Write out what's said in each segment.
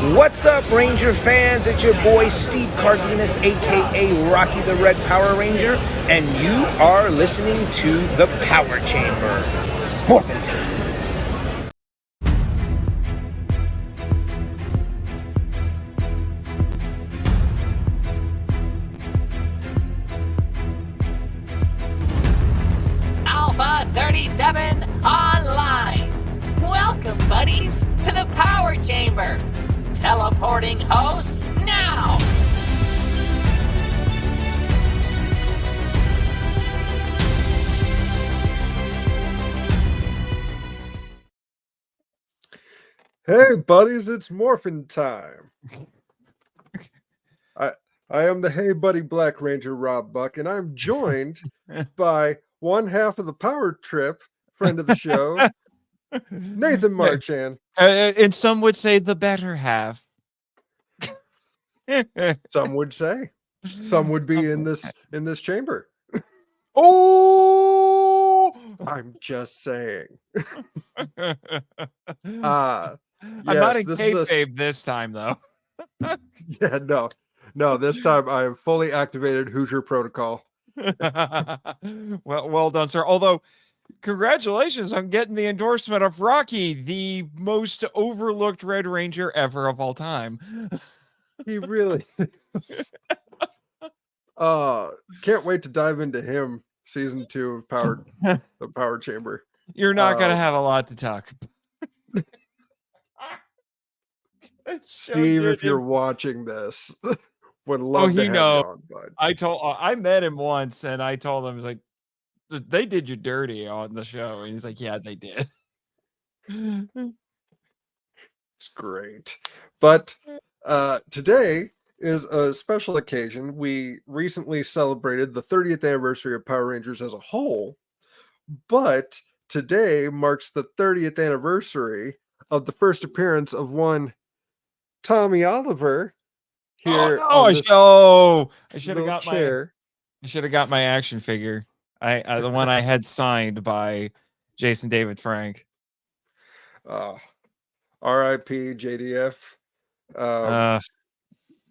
What's up, Ranger fans? It's your boy Steve Cardenas, aka Rocky the Red Power Ranger, and you are listening to The Power Chamber. Morphin' time. Alpha 37 online. Welcome, buddies, to the Power Chamber. Teleporting hosts now. Hey, buddies, it's morphin' time. I am the Hey Buddy Black Ranger Rob Buck, and I'm joined by one half of the Power Trip, friend of the show, Nathan Marchand. And some would say the better half. Some would say. Some would be in this chamber. Oh, I'm just saying. I'm Yes, not in this is kayfabe this time, though. Yeah, no. This time I have fully activated Hoosier Protocol. Well done, sir. Although, congratulations on getting the endorsement of Rocky, the most overlooked Red Ranger ever of all time. He really is. Can't wait to dive into him. Season 2 of the Power Chamber. You're not gonna have a lot to talk. Steve, if you're watching this, would love to have you on, bud. I met him once, and I told him, "I was like, they did you dirty on the show," and he's like, "Yeah, they did." It's great, but today is a special occasion. We recently celebrated the 30th anniversary of Power Rangers as a whole, but today marks the 30th anniversary of the first appearance of one Tommy Oliver here. I should have got chair. I should have got my action figure. The one I had signed by Jason David Frank. R.I.P. JDF.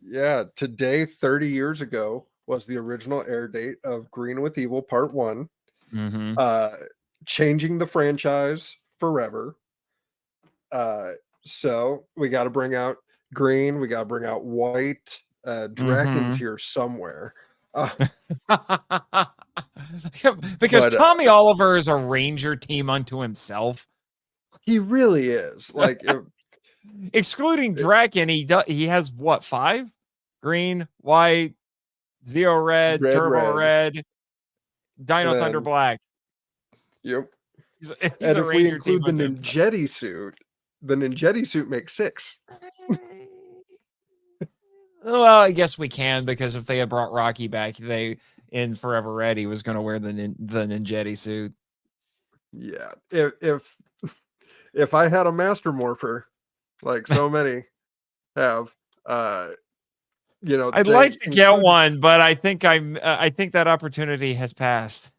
Yeah, today, 30 years ago, was the original air date of Green with Evil Part 1. Mm-hmm. Changing the franchise forever. So we got to bring out Green, we got to bring out White. Draken's here somewhere. Because Tommy Oliver is a Ranger team unto himself. He really is. Like, excluding Draken, he has what, 5? Green, White, Zeo Red, Turbo Red, Dino Thunder Black. Yep. He's and if we include the Ninjetti suit makes 6. Well, I guess we can, because if they had brought Rocky back, in Forever Red, he was going to wear the Ninjetti suit. Yeah, if I had a Master Morpher, like so many have, I'd like to get one, but I think that opportunity has passed.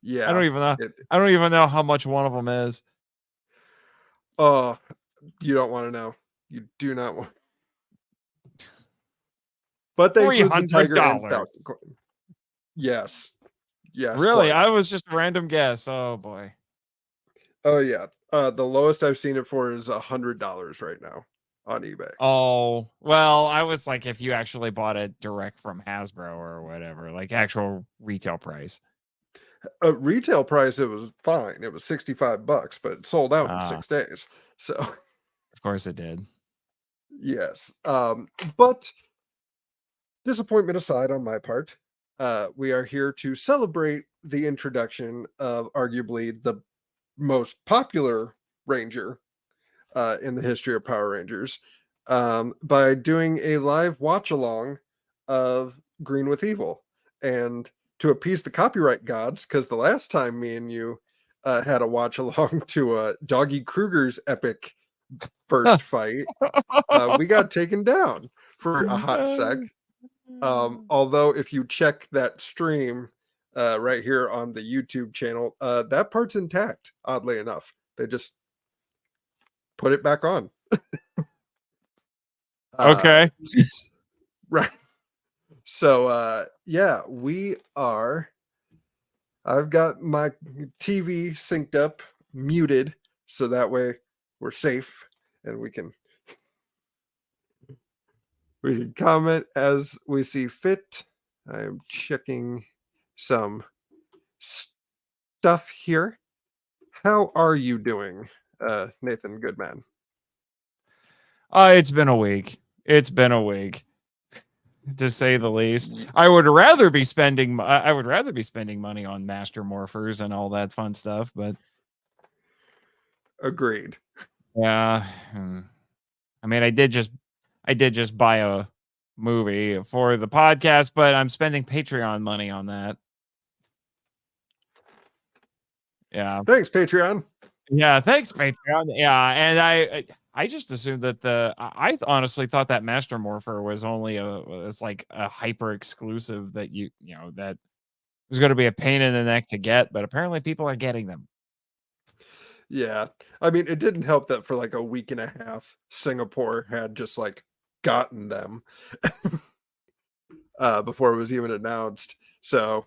Yeah, I don't even know how much one of them is. Oh, you don't want to know. You do not want. But they include the Tiger and Falcon coin. Yes. Really, quite. I was just a random guess. Oh boy. Oh yeah. The lowest I've seen it for is $100 right now on eBay. Oh well, I was like, if you actually bought it direct from Hasbro or whatever, like actual retail price. Retail price, it was fine. It was $65, but it sold out in 6 days. So, of course, it did. Yes, but disappointment aside on my part, we are here to celebrate the introduction of arguably the most popular Ranger in the history of Power Rangers by doing a live watch along of Green with Evil. And to appease the copyright gods, because the last time me and you had a watch along to Doggy Kruger's epic first fight, we got taken down for a hot sec. Although if you check that stream right here on the YouTube channel, that part's intact, oddly enough. They just put it back on. Okay. Right. So yeah, I've got my TV synced up, muted, so that way we're safe and we can comment as we see fit. I am checking some stuff here. How are you doing, Nathan Goodman? It's been a week. It's been a week, to say the least. I would rather be spending money on Master Morphers and all that fun stuff, but Agreed. yeah. I mean, I did just buy a movie for the podcast, but I'm spending Patreon money on that. Yeah. Thanks, Patreon. Yeah, thanks, Patreon. Yeah, and I just assumed that I honestly thought that Master Morpher was only it's like a hyper exclusive that that was going to be a pain in the neck to get, but apparently people are getting them. Yeah. I mean, it didn't help that for like a week and a half, Singapore had just like gotten them before it was even announced. So,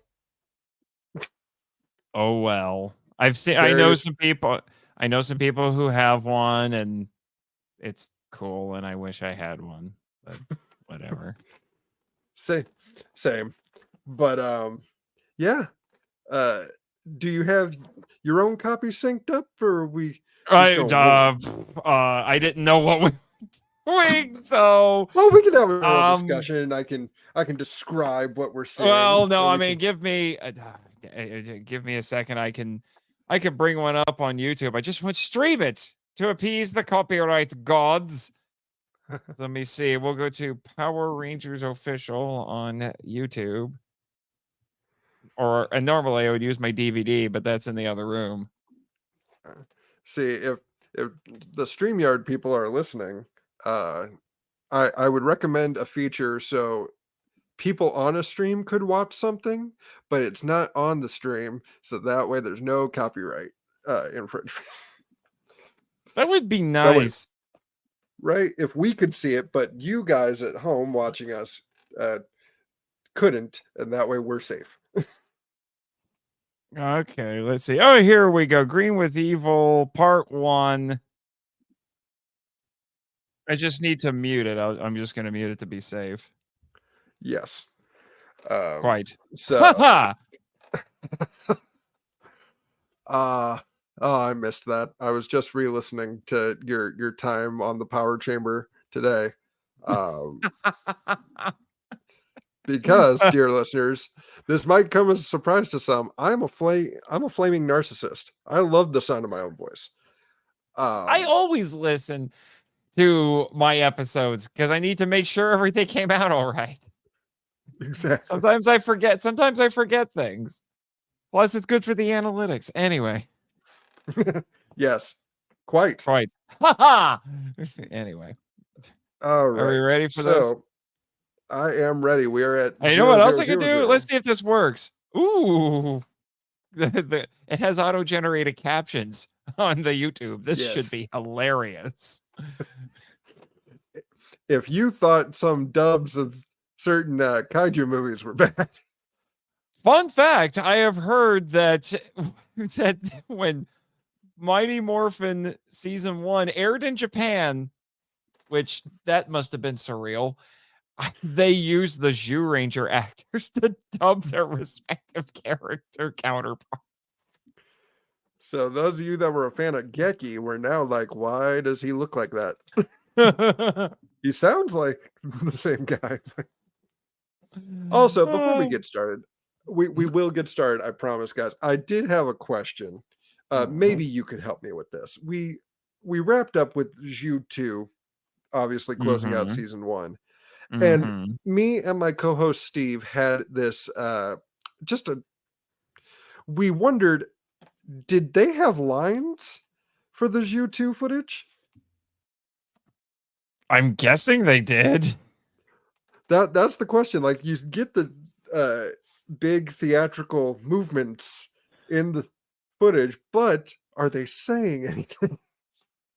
oh well. I know some people who have one, and it's cool, and I wish I had one, but whatever. Same. But yeah. Do you have your own copy synced up, or are we I didn't know what we were doing, so well, we can have a little discussion. I can describe what we're seeing. Well, no, I mean, give me a second. I can bring one up on YouTube. I just want to stream it to appease the copyright gods. Let me see. We'll go to Power Rangers Official on YouTube. And normally I would use my DVD, but that's in the other room. See, if the StreamYard people are listening, I would recommend a feature so people on a stream could watch something, but it's not on the stream, so that way there's no copyright infringement. That would be nice. Right? If we could see it, but you guys at home watching us couldn't, and that way we're safe. Okay, let's see. Oh, here we go. Green with Evil, Part 1. I just need to mute it. I'm just going to mute it to be safe. Yes. Quite. So. I missed that. I was just re-listening to your time on the Power Chamber today. Because, dear listeners, this might come as a surprise to some. I'm a flaming narcissist. I love the sound of my own voice. I always listen to my episodes because I need to make sure everything came out all right. Exactly. Sometimes I forget things. Plus, it's good for the analytics. Anyway. Yes. Quite. Ha Anyway. All right. Are we ready for this? I am ready. We are at. Hey, you know what else I can do? Let's see if this works. Ooh. It has auto-generated captions on the YouTube. This should be hilarious. If you thought some dubs of certain kaiju movies were bad. Fun fact, I have heard that when Mighty Morphin Season 1 aired in Japan, which that must have been surreal, they used the Zyuranger actors to dub their respective character counterparts. So those of you that were a fan of Geki were now like, why does he look like that? He sounds like the same guy. Also, before we get started, we will get started, I promise, guys. I did have a question. Maybe you could help me with this. We wrapped up with Zhu 2, obviously closing out season 1. And me and my co-host Steve had this we wondered, did they have lines for the Zhu 2 footage? I'm guessing they did. That's the question. Like, you get the big theatrical movements in the footage, but are they saying anything?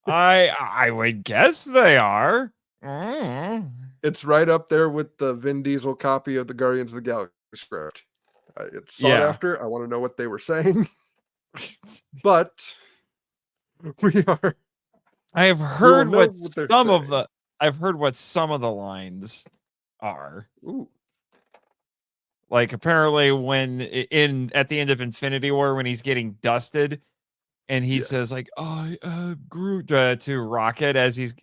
I would guess they are. It's right up there with the Vin Diesel copy of the Guardians of the Galaxy script. It's sought after. I want to know what they were saying. But we are. I have heard know what what they're some of saying. the. I've heard what some of the lines are. Ooh. Like apparently, when at the end of Infinity War, when he's getting dusted, and he says like, "Oh, Groot" to Rocket as he's.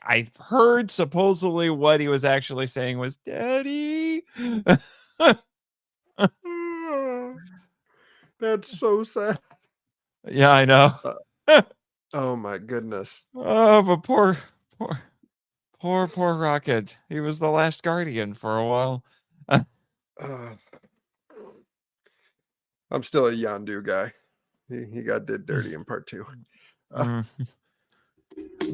I've heard supposedly what he was actually saying was "Daddy." That's so sad. Yeah, I know. Oh my goodness. Oh, but poor Rocket. He was the last Guardian for a while. I'm still a Yondu guy. He did dirty in part 2.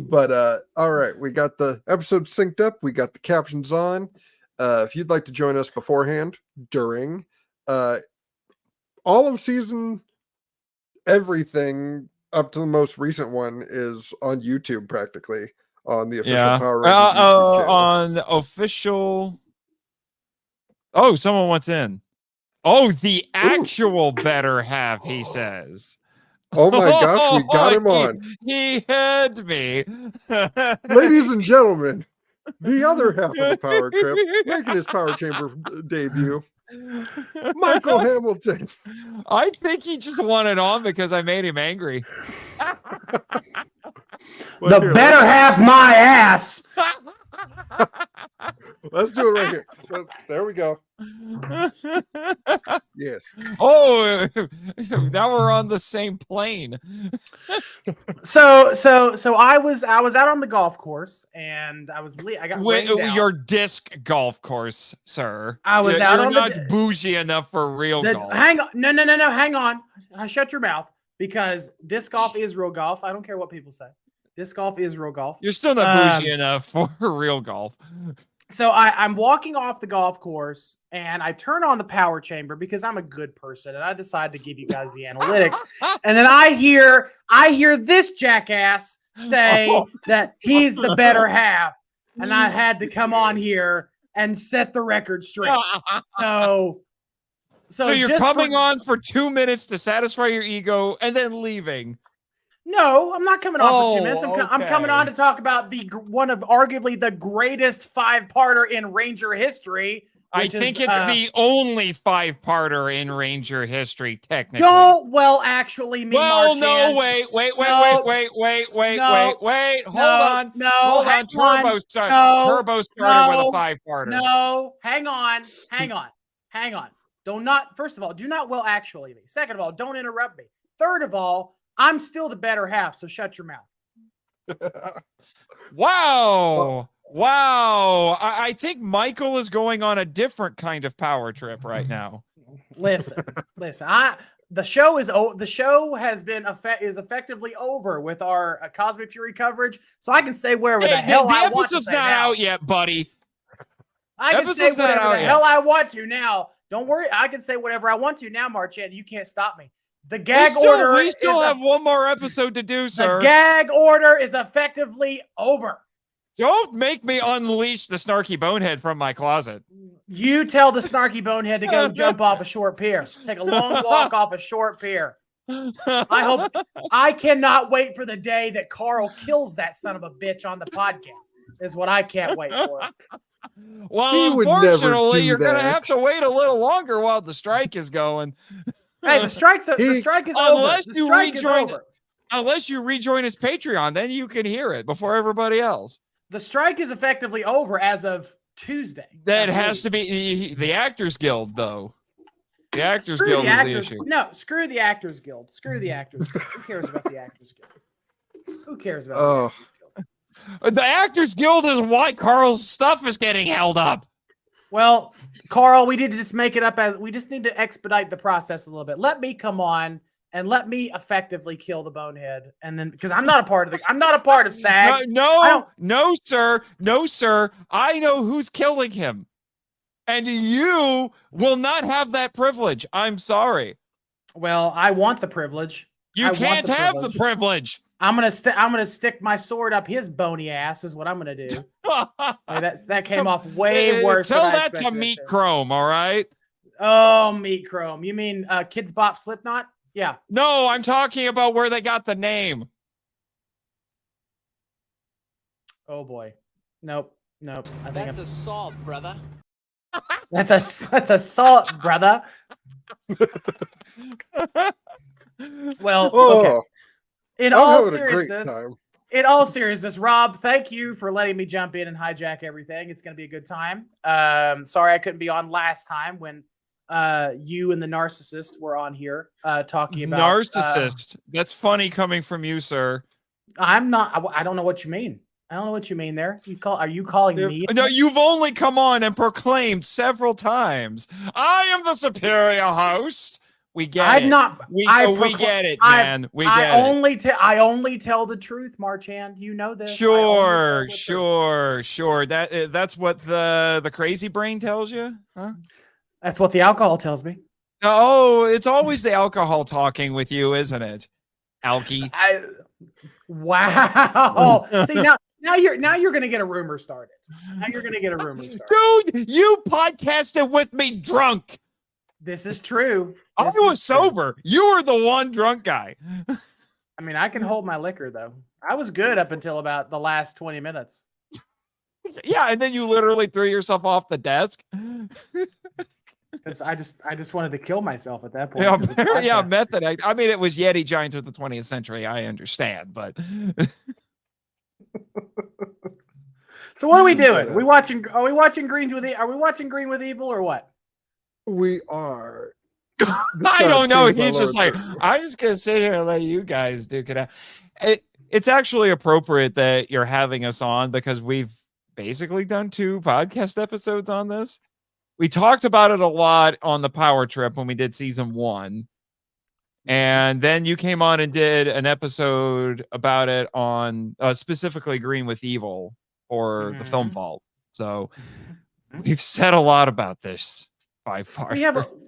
But all right, we got the episode synced up. We got the captions on. If you'd like to join us beforehand, during, all of season, everything up to the most recent one is on YouTube practically on the official Power Rangers YouTube channel. On official. Oh, someone wants in. Oh, the actual better half, he says. Oh my gosh, we got him on. He had me. Ladies and gentlemen, the other half of the Power Trip, making his Power Chamber debut, Michael Hamilton. I think he just wanted on because I made him angry. The better half my ass. Let's do it right here. There we go. Yes. Oh, now we're on the same plane. So I was out on the golf course and I got rained out. Your disc golf course, sir. I was out on not bougie enough for real golf. Hang on. No, hang on. Shut your mouth, because disc golf is real golf. I don't care what people say. Disc golf is real golf. You're still not bougie enough for real golf. So I'm walking off the golf course and I turn on the power chamber because I'm a good person and I decide to give you guys the analytics. And then I hear this jackass say that he's the better half. And I had to come on here and set the record straight. So you're coming on for 2 minutes to satisfy your ego and then leaving. No, I'm not coming on for 2 minutes. I'm coming on to talk about one of arguably the greatest 5-parter in Ranger history. I think it's the only 5-parter in Ranger history, technically. Actually, Well, no, wait. Hold on. Turbo started with a 5-parter. No, hang on. First of all, do not actually me. Second of all, don't interrupt me. Third of all, I'm still the better half, so shut your mouth. Wow. I think Michael is going on a different kind of power trip right now. Listen. The show is effectively over with our Cosmic Fury coverage, so I can say wherever the hell I want to. The episode's not out yet, buddy. I can say whatever the hell I want to now. Don't worry, I can say whatever I want to now, Marchand. You can't stop me. The gag order. We still have one more episode to do, sir. The gag order is effectively over. Don't make me unleash the snarky bonehead from my closet. You tell the snarky bonehead to go jump off a short pier. Take a long walk off a short pier. I cannot wait for the day that Carl kills that son of a bitch on the podcast. Is what I can't wait for. Well, unfortunately, you're going to have to wait a little longer while the strike is going. Hey, the strike is over. Unless you rejoin his Patreon, then you can hear it before everybody else. The strike is effectively over as of Tuesday. That has to be the Actors Guild, though. The Actors Guild is the issue. No, screw the Actors Guild. Screw the Actors Guild. Who cares about the Actors Guild? Who cares about the Actors Guild? The Actors Guild is why Carl's stuff is getting held up. Well, Carl, we need to just make it up we just need to expedite the process a little bit. Let me come on and let me effectively kill the bonehead. And then, because I'm not a part of SAG. No, sir. I know who's killing him. And you will not have that privilege. I'm sorry. Well, I want the privilege. You I want can't the have the privilege. privilege. I'm gonna stick my sword up his bony ass. Is what I'm gonna do. Like, that came off way worse. Tell than I that to expected it Meat Chrome, all right? Oh, Meat Chrome. You mean Kids Bop Slipknot? Yeah. No, I'm talking about where they got the name. Oh boy. Nope. I think That's assault, brother. that's assault, brother. Well, okay. Oh, In I'm all having a great seriousness, time. Rob, thank you for letting me jump in and hijack everything. It's going to be a good time. Sorry I couldn't be on last time when you and the narcissist were on here talking about Narcissist. That's funny coming from you, sir. I'm not. I don't know what you mean. I don't know what you mean there. Are you calling me? No, you've only come on and proclaimed several times, I am the superior host. We get I'm it. not. We I get it, man. I only tell the truth, Marchand. You know this. Sure. That's what the crazy brain tells you, huh? That's what the alcohol tells me. Oh, it's always the alcohol talking with you, isn't it? Alky. Wow. See now you're gonna get a rumor started. Now you're gonna get a rumor started. Dude, you podcasted with me drunk. This is true. I was sober. You were the one drunk guy. I mean, I can hold my liquor though. I was good up until about the last 20 minutes. Yeah, and then you literally threw yourself off the desk. Because I just wanted to kill myself at that point. Yeah, method act. I mean, it was Yeti Giants of the 20th century. I understand, but so what are we doing? Are we watching Green with Evil or what? We are. I don't know. He's just like, I'm just gonna sit here and let you guys duke it out. It's actually appropriate that you're having us on because we've basically done 2 podcast episodes on this. We talked about it a lot on the Power Trip when we did season 1. And then you came on and did an episode about it on specifically Green with Evil or the Film Vault. So we've said a lot about this by far.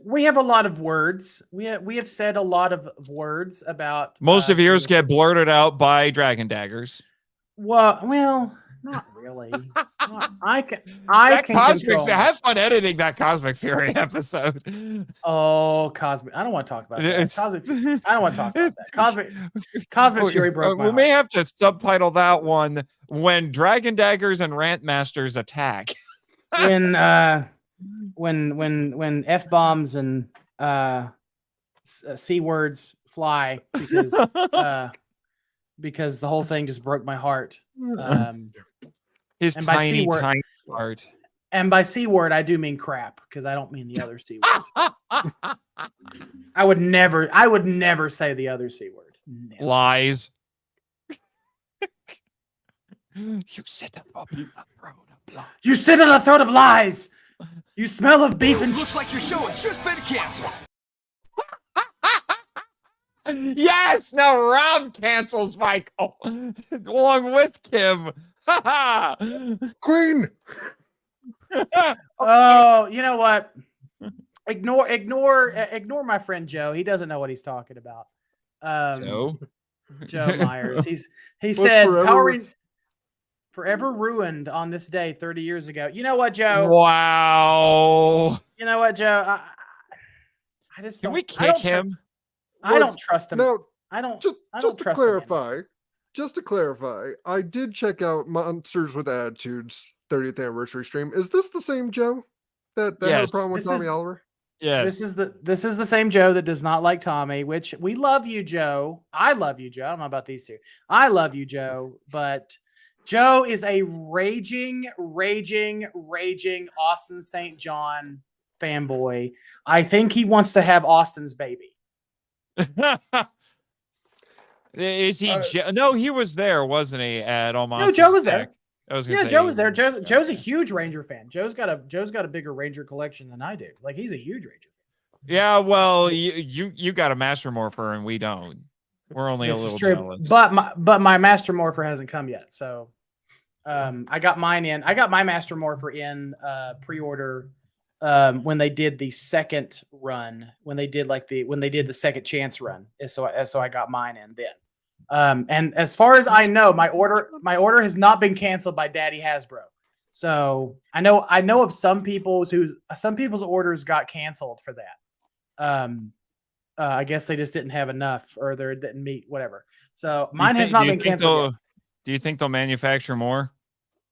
We have a lot of words. We have said a lot of words about most of yours get blurted out by Dragon Daggers. Well, not really. I can have fun editing that Cosmic Fury episode. Oh, Cosmic! I don't want to talk about that. I don't want to talk about that. Cosmic Fury broke my heart. We may have to subtitle that one when Dragon Daggers and Rant Masters attack. when F-bombs and C words fly because the whole thing just broke my heart. His tiny heart. And by C word, I do mean crap because I don't mean the other C word. I would never say the other C word. Never. Lies. You sit up in the throat of lies. You sit in the throat of lies. You smell of beef and Looks like your show has just been canceled. Yes, now Rob cancels Michael along with Kim. Queen. Oh, you know what? Ignore my friend Joe. He doesn't know what he's talking about. Joe Myers. He said forever ruined on this day 30 years ago. You know what, Joe? Wow. You know what, Joe? I just can we kick him? I don't trust him. No, I don't. Just to clarify, I did check out Monsters with Attitudes 30th anniversary stream. Is this the same Joe that had a problem with Tommy Oliver? Yes. This is the same Joe that does not like Tommy, which we love you, Joe. I love you, Joe. I don't know about these two. I love you, Joe, but Joe is a raging Austin St. John fanboy. I think he wants to have Austin's baby. Is he? No, he was there, wasn't he? At almost. No, Joe was there. Joe was there. Joe's a huge Ranger fan. Joe's got a bigger Ranger collection than I do. Like he's a huge Ranger fan. Yeah, well, you got a Master Morpher and we don't. We're only a little jealous. But my Master Morpher hasn't come yet. So I got mine in. I got my Master Morpher in pre-order when they did the second run, when they did the second chance run. So I got mine in then. And as far as I know, my order has not been canceled by Daddy Hasbro. So I know of some people's orders got canceled for that. I guess they just didn't have enough, or they didn't meet whatever. So mine has not been canceled yet. Do you think they'll manufacture more?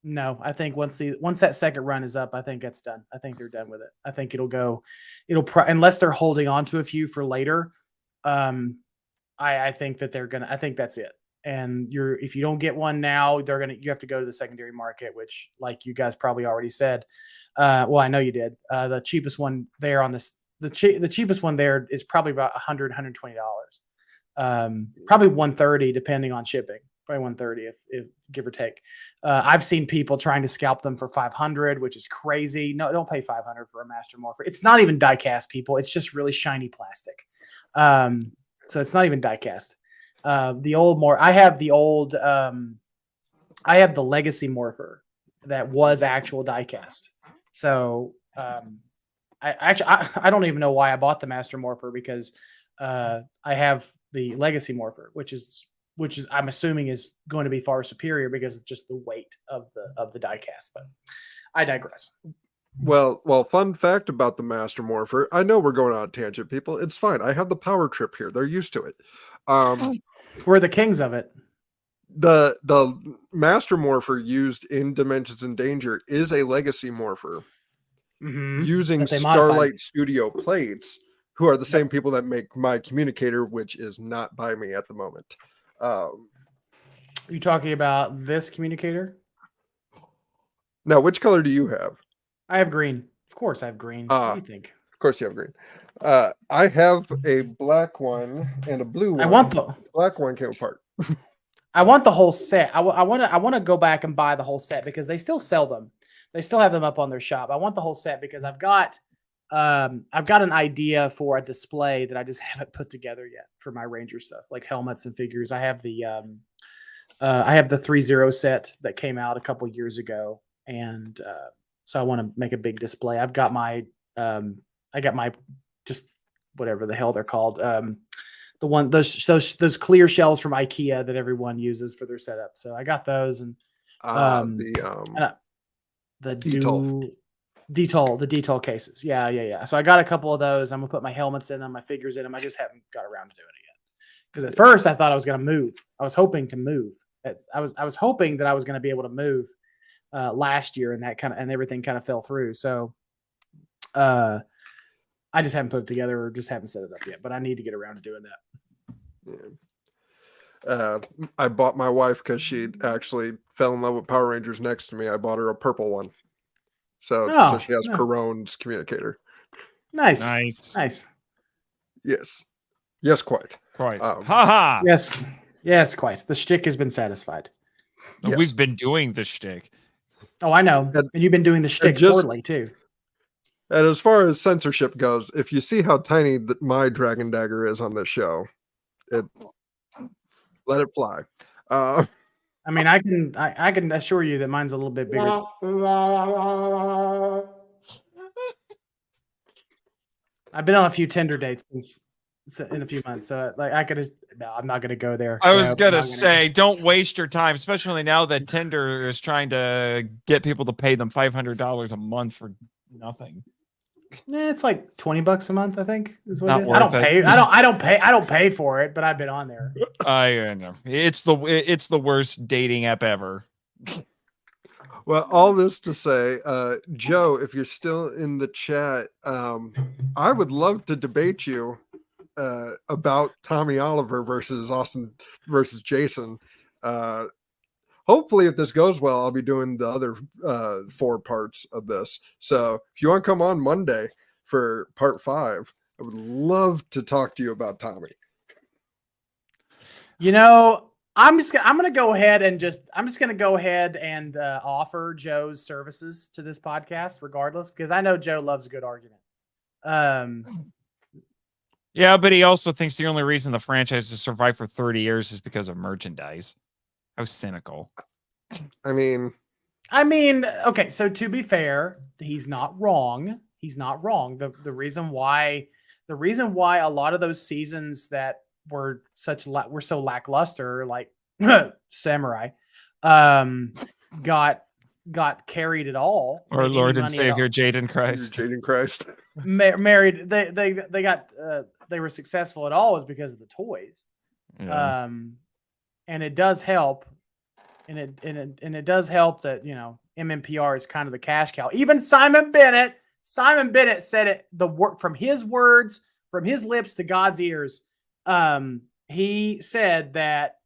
No, I think once that second run is up, I think that's done. I think they're done with it. I think unless they're holding on to a few for later. I think that I think that's it. And if you don't get one now, you have to go to the secondary market, which, like you guys probably already said. Well, I know you did. The cheapest one there the cheapest one there is probably about $100, $120. Probably $130 depending on shipping. Probably $130 if give or take. I've seen people trying to scalp them for $500, which is crazy. No, don't pay $500 for a Master Morpher. It's not even die cast, people. It's just really shiny plastic. So it's not even die cast. I have the Legacy Morpher that was actual die cast. So I don't even know why I bought the Master Morpher, because I have the Legacy Morpher, which is I'm assuming is going to be far superior because of just the weight of the die cast. But I digress. Well, fun fact about the Master Morpher. I know we're going on a tangent, people. It's fine. I have the power trip here. They're used to it. We're the kings of it. The Master Morpher used in Dimensions in Danger is a Legacy Morpher using Starlight Studio plates, who are the same people that make my communicator, which is not by me at the moment. Are you talking about this communicator? Now, which color do you have? I have green. Of course I have green. What do you think? Of course you have green. I have a black one and a blue one. The black one came apart. I want the whole set. I want to go back and buy the whole set because they still sell them. They still have them up on their shop. I want the whole set because I've got an idea for a display that I just haven't put together yet for my Ranger stuff, like helmets and figures. I have the 3-0 set that came out a couple years ago, and so I want to make a big display. I got my just whatever the hell they're called. The one those clear shells from IKEA that everyone uses for their setup. So I got those, and the detail cases. Yeah. So I got a couple of those. I'm gonna put my helmets in them, my figures in them. I just haven't got around to doing it yet. Because at first I thought I was gonna move. I was hoping to move. I was hoping that I was gonna be able to move last year, and everything kind of fell through. So I just haven't put it together or just haven't set it up yet. But I need to get around to doing that. Yeah. I bought my wife, because she actually fell in love with Power Rangers next to me. I bought her a purple one. So she has Caron's communicator. Nice. Yes, quite. Haha. Yes, quite. The shtick has been satisfied. Yes. We've been doing the shtick. Oh, I know. And you've been doing the shtick poorly too. And as far as censorship goes, if you see how tiny my Dragon Dagger is on this show, let it fly. I mean, I can assure you that mine's a little bit bigger. I've been on a few Tinder dates in a few months, so I'm not gonna go there. I was gonna say, don't waste your time, especially now that Tinder is trying to get people to pay them $500 a month for nothing. It's like $20 a month, I think. Is what Not it is. worth it. I don't pay for it, but I've been on there. I know. It's the worst dating app ever. Well, all this to say, Joe, if you're still in the chat, I would love to debate you about Tommy Oliver versus Austin versus Jason. Hopefully, if this goes well, I'll be doing the other 4 parts of this. So if you want to come on Monday for part 5, I would love to talk to you about Tommy. You know, I'm just gonna go ahead and offer Joe's services to this podcast, regardless, because I know Joe loves a good argument. Yeah, but he also thinks the only reason the franchise has survived for 30 years is because of merchandise. How cynical. I mean, okay, so to be fair, he's not wrong. He's not wrong. The reason why a lot of those seasons that were so lackluster, like Samurai, got carried at all. Our made any Lord and money at all. Savior Jaden Christ. Jaden Christ. Married. They got they were successful at all is because of the toys. Yeah. And it does help. And it does help that, you know, MMPR is kind of the cash cow. Even Simon Bennett said it from his words, from his lips to God's ears. He said that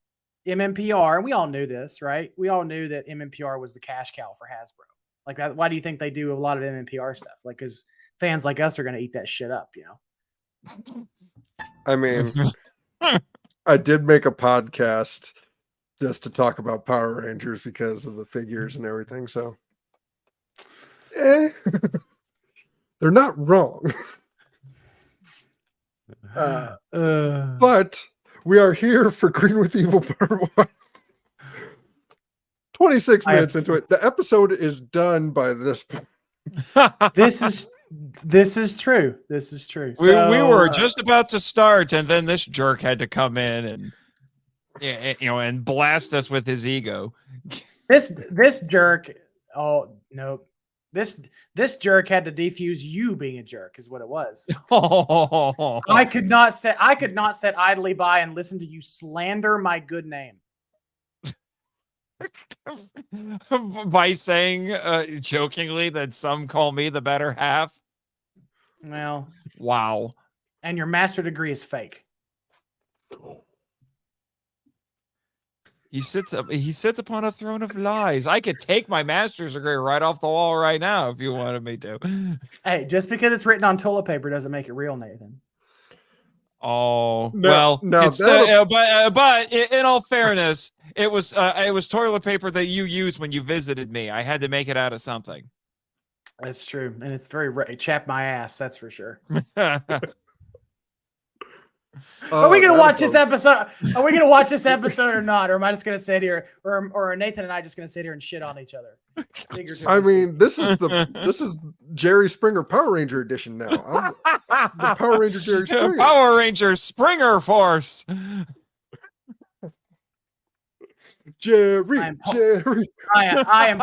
MMPR, and we all knew this, right? We all knew that MMPR was the cash cow for Hasbro. Like that. Why do you think they do a lot of MMPR stuff? Like, because fans like us are going to eat that shit up, you know? I mean, I did make a podcast just to talk about Power Rangers because of the figures and everything. So, they're not wrong. But we are here for Green with Evil Part 1. 26 minutes into it. The episode is done by this point. This is true. This is true. We were just about to start, and then this jerk had to come in and and blast us with his ego. This jerk. Oh no, this jerk had to defuse you being a jerk, is what it was. I could not sit idly by and listen to you slander my good name. By saying jokingly that some call me the better half. Well, wow. And your master degree is fake. He sits upon a throne of lies. I could take my master's degree right off the wall right now if you wanted me to. Hey, just because it's written on toilet paper doesn't make it real, Nathan. Oh, No, well, no, it's but in all fairness, it was toilet paper that you used when you visited me. I had to make it out of something. That's true, and it's it chapped my ass. That's for sure. Are we gonna watch this episode? Are we gonna watch this episode or not? Or am I just gonna sit here, or are Nathan and I just gonna sit here and shit on each other? I mean, this is Jerry Springer Power Ranger edition now. I'm the Power Ranger Jerry Springer. Power Ranger Springer Force. Jerry. I am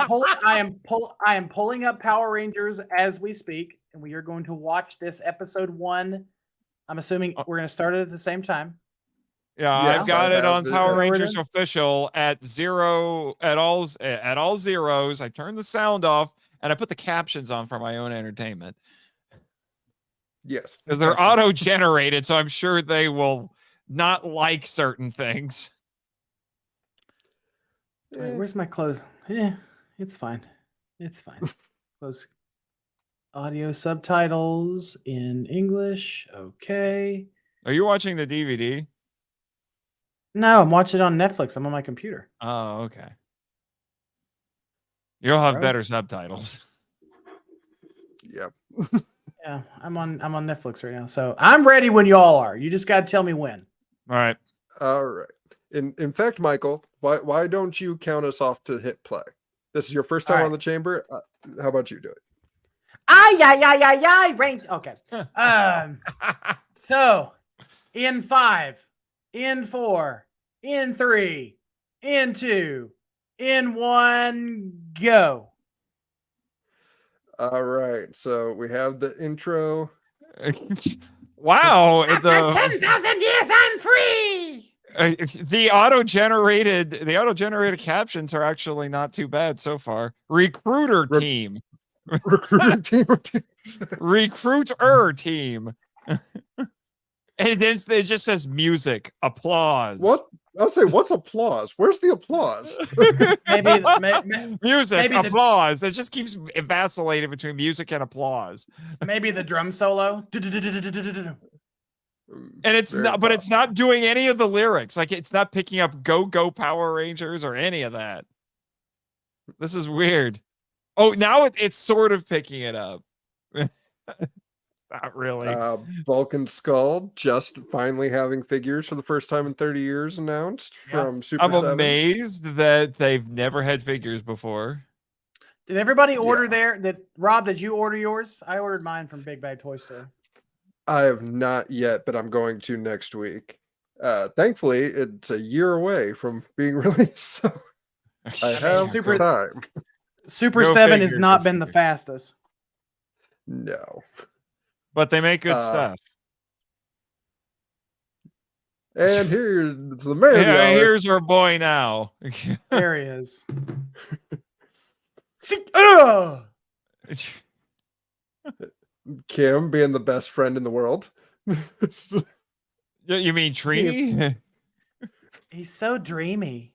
pulling up Power Rangers as we speak, and we are going to watch this episode 1. I'm assuming we're going to start it at the same time. Yeah, I've got it on Power Rangers official at all zeros. I turned the sound off and I put the captions on for my own entertainment. Yes, because they're auto-generated, so I'm sure they will not like certain things. Wait, where's my close? Yeah, it's fine. It's fine. Close. Audio subtitles in English. Okay. Are you watching the DVD? No, I'm watching it on Netflix. I'm on my computer. Oh, okay. You'll have better subtitles. Yep. Yeah, I'm on Netflix right now. So I'm ready when y'all are. You just got to tell me when. All right. All right. In fact, Michael, why don't you count us off to hit play? This is your first time on the chamber. How about you do it? Range. Okay. So in 5, in 4, in 3, in 2, in 1, go. All right. So we have the intro. Wow. After 10,000 years, I'm free. The auto-generated captions are actually not too bad so far. Recruiter team. Recruiter team. And then it just says music, applause. What? I'll say, what's applause? Where's the applause? Music, applause. It just keeps vacillating between music and applause. Maybe the drum solo. And it's not, but it's not doing any of the lyrics. Like, it's not picking up Go Go Power Rangers or any of that. This is weird. Oh, now it's sort of picking it up. Not really. Vulcan Skull just finally having figures for the first time in 30 years announced from Super 7. I'm amazed that they've never had figures before. Did everybody order Yeah. there? Rob, did you order yours? I ordered mine from Big Bad Toy Store. I have not yet, but I'm going to next week. Thankfully, it's a year away from being released, so I have Super- time. Super Go 7 has figure, not go been the figure. fastest. No. But they make good Uh, stuff. And here's the man of the Yeah, hour. here's our boy now. There he is. Ugh! Kim being the best friend in the world. You mean Trini? He's so dreamy.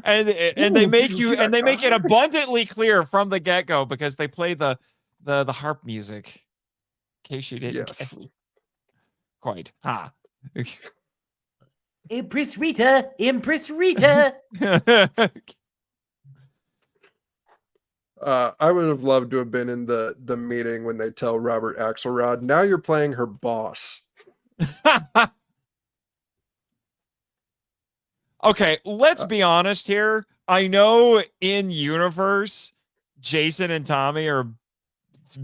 and they make you and they make it abundantly clear from the get-go because they play the harp music. In case you didn't Yes. get quite. Ha. Empress Rita, Empress Rita. I would have loved to have been in the meeting when they tell Robert Axelrod, now you're playing her boss. Okay, let's be honest here. I know in universe, Jason and Tommy are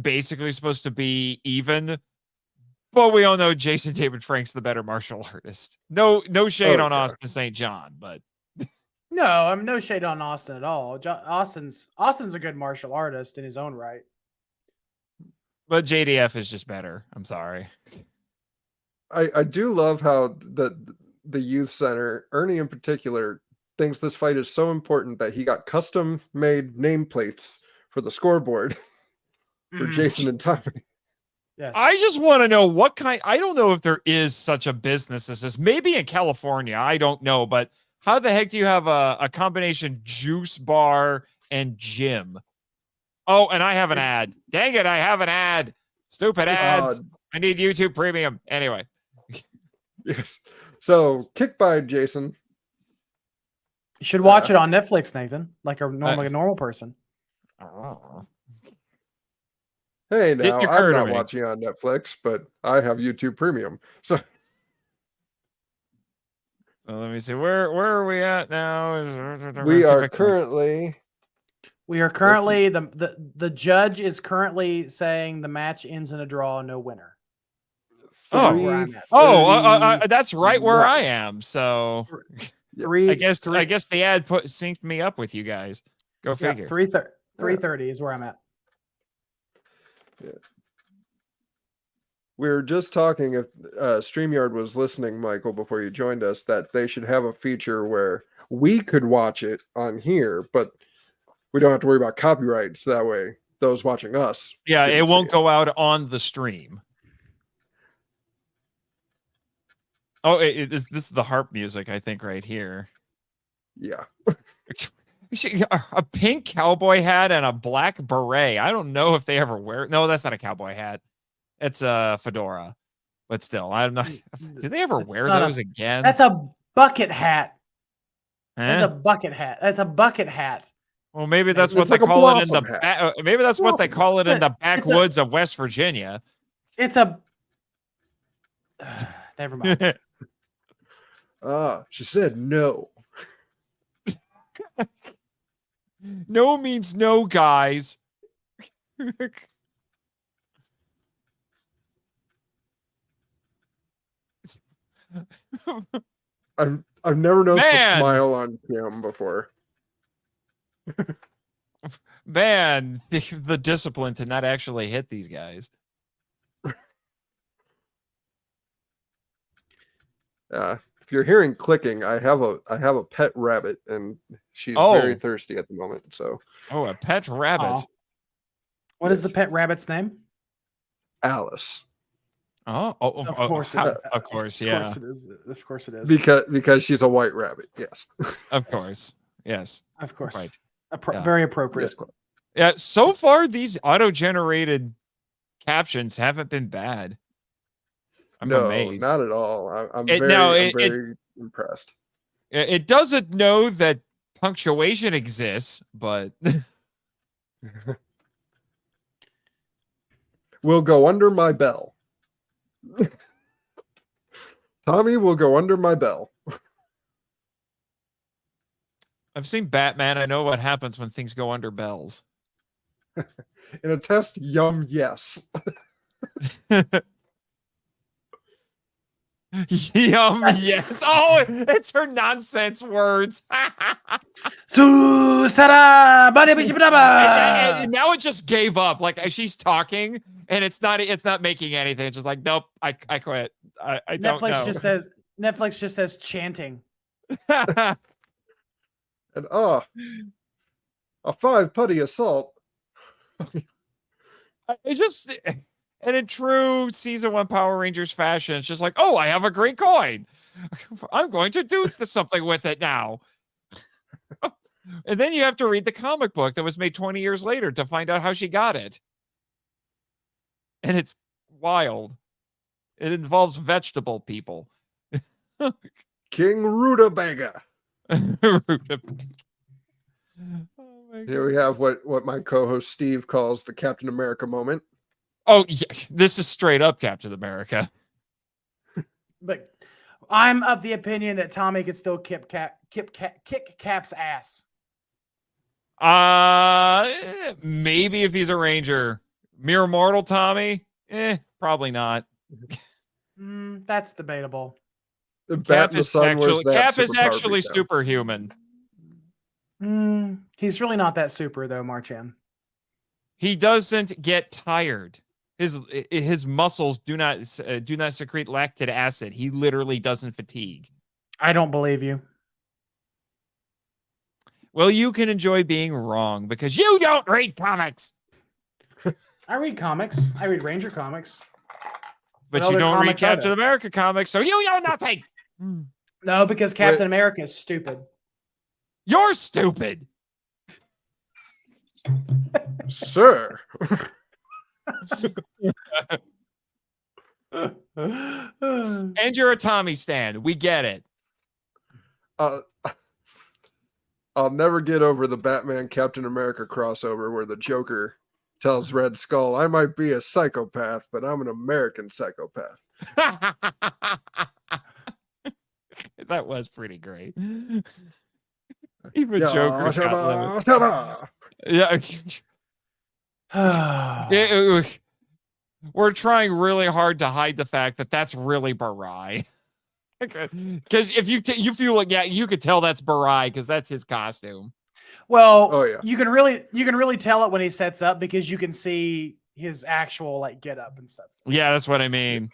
basically supposed to be even, but we all know Jason David Frank's the better martial artist. No shade on Austin St. John, but No, I'm no shade on Austin at all. Austin's a good martial artist in his own right. but JDF is just better. I'm sorry. I do love how the youth center, Ernie in particular, thinks this fight is so important that he got custom made nameplates for the scoreboard for Jason and Tommy. Yes. I just want to know what kind. I don't know if there is such a business as this. Maybe in California, I don't know. But how the heck do you have a combination juice bar and gym? Oh, and I have an ad. Dang it, I have an ad. Stupid ads. I need YouTube Premium. Anyway. Yes. So kick by Jason. You should watch it on Netflix, Nathan, like a normal person. Hey, Didn't now occur I'm to not me. watching on Netflix, but I have YouTube Premium. So let me see. Where are we at now? we are currently The judge is currently saying the match ends in a draw, no winner. Oh. Where I'm at. That's right where I am. So Three. I guess the ad synced me up with you guys. Go figure. 3:30 is where I'm at. Yeah. We were just talking, if StreamYard was listening, Michael, before you joined us, that they should have a feature where we could watch it on here, but we don't have to worry about copyrights. That way, those watching us. Yeah, didn't it won't see go out on the stream. Oh, this is the harp music, I think, right here. Yeah. A pink cowboy hat and a black beret. I don't know if they ever wear. No, that's not a cowboy hat. It's a fedora. But still, I'm not. Do they ever wear those again? That's a bucket hat. Huh? That's a bucket hat. That's a bucket hat. Well, maybe that's what It's they like a call it in blossom hat. maybe that's what they Blossom call it in the It's a- backwoods of West Virginia. It's a. Never mind. She said no. No means no, guys. I've never noticed Man. a smile on Kim before. Man, the discipline to not actually hit these guys. If you're hearing clicking, I have a pet rabbit, and she's very thirsty at the moment. So, a pet rabbit. Aw. What is the pet rabbit's name? Alice, Of course, of course, yeah, Of course it is. Of course it is. because she's a white rabbit. Yes, of course, yes, Of course. right. Yeah. Very appropriate. Yes. Yeah, so far these auto-generated captions haven't been bad. I'm no, amazed. not at all. I'm It- very, no, I'm it- very impressed. It doesn't know that punctuation exists, but Will go under my bell. Tommy will go under my bell. I've seen Batman. I know what happens when things go under bells. In a test, yes. Yum, yes. Oh, it's her nonsense words. Susara, And now it just gave up. Like she's talking, and it's not making anything. It's just like, nope, I quit. I don't know. Netflix just says chanting. And a 5 putty assault. And in true season 1 Power Rangers fashion, it's just like, oh, I have a green coin. I'm going to do something with it now. And then you have to read the comic book that was made 20 years later to find out how she got it. And it's wild. It involves vegetable people. King Rutabaga. Here we have what my co-host Steve calls the Captain America moment. Oh, yeah, this is straight up Captain America. But I'm of the opinion that Tommy could still kick Cap's ass. Maybe if he's a Ranger. Mere mortal Tommy? Probably not. That's debatable. Cap is actually superhuman. He's really not that super though, Marchand. He doesn't get tired. His muscles do not secrete lactic acid. He literally doesn't fatigue. I don't believe you. Well, you can enjoy being wrong because you don't read comics. I read comics. I read Ranger comics. But you don't read Captain America comics, so you know nothing. No, because Captain America is stupid. You're stupid. Sir. And you're a Tommy stan. We get it. I'll never get over the Batman Captain America crossover where the Joker tells Red Skull, I might be a psychopath, but I'm an American psychopath. That was pretty great. Even Joker's got limits. Yeah. We're trying really hard to hide the fact that that's really Barai. Because if you feel like you could tell that's Barai because that's his costume. Well, you can really tell it when he sets up because you can see his actual like get up and stuff. Yeah, that's what I mean.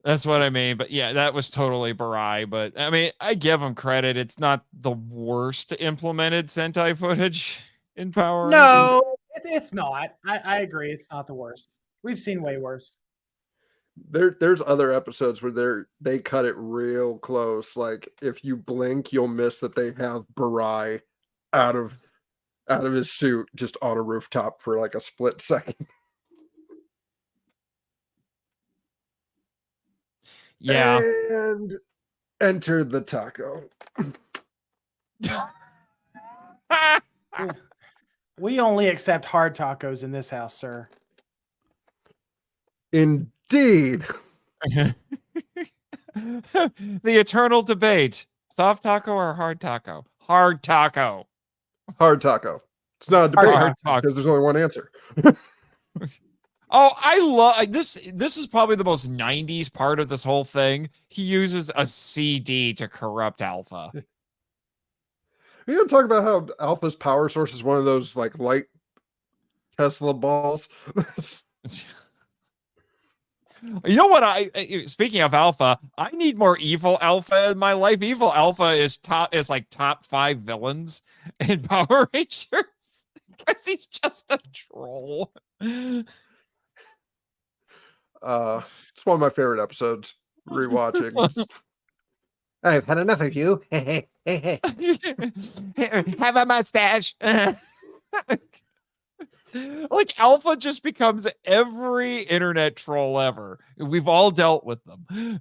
That's what I mean. But yeah, that was totally Barai. But I mean, I give him credit. It's not the worst implemented Sentai footage in Power Rangers. No, it's not. I agree. It's not the worst. We've seen way worse. There's other episodes where they cut it real close. Like if you blink, you'll miss that they have Barai out of his suit just on a rooftop for like a split second. Yeah. And enter the taco. We only accept hard tacos in this house, sir. Indeed. The eternal debate. Soft taco or hard taco? Hard taco. Hard taco. It's not a debate because there's only one answer. Oh, I love this. This is probably the most 90s part of this whole thing. He uses a CD to corrupt Alpha. You gonna talk about how Alpha's power source is one of those like light Tesla balls? You know what? Speaking of Alpha, I need more evil Alpha in my life. Evil Alpha is like top 5 villains in Power Rangers because he's just a troll. It's one of my favorite episodes. Rewatching. I've had enough of you. Have a mustache. Like Alpha just becomes every internet troll ever. We've all dealt with them.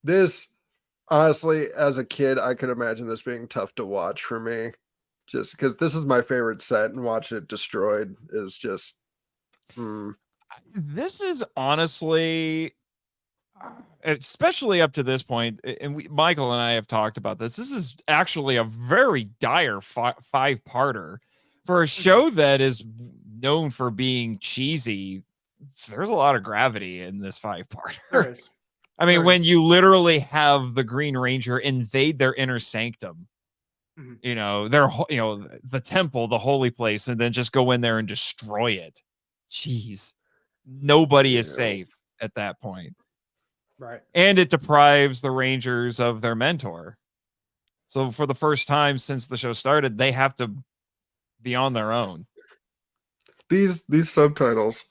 This honestly, as a kid, I could imagine this being tough to watch for me. Just because this is my favorite set, and watching it destroyed is just. This is honestly especially up to this point, and Michael and I have talked about this. This is actually a very dire five-parter for a show that is known for being cheesy. There's a lot of gravity in this five-parter. There is. I mean, There when is. you literally have the Green Ranger invade their inner sanctum, Mhm. you know, the temple, the holy place, and then just go in there and destroy it. Jeez, nobody is Yeah. safe at that point. Right. And it deprives the Rangers of their mentor. So for the first time since the show started, they have to be on their own. These subtitles.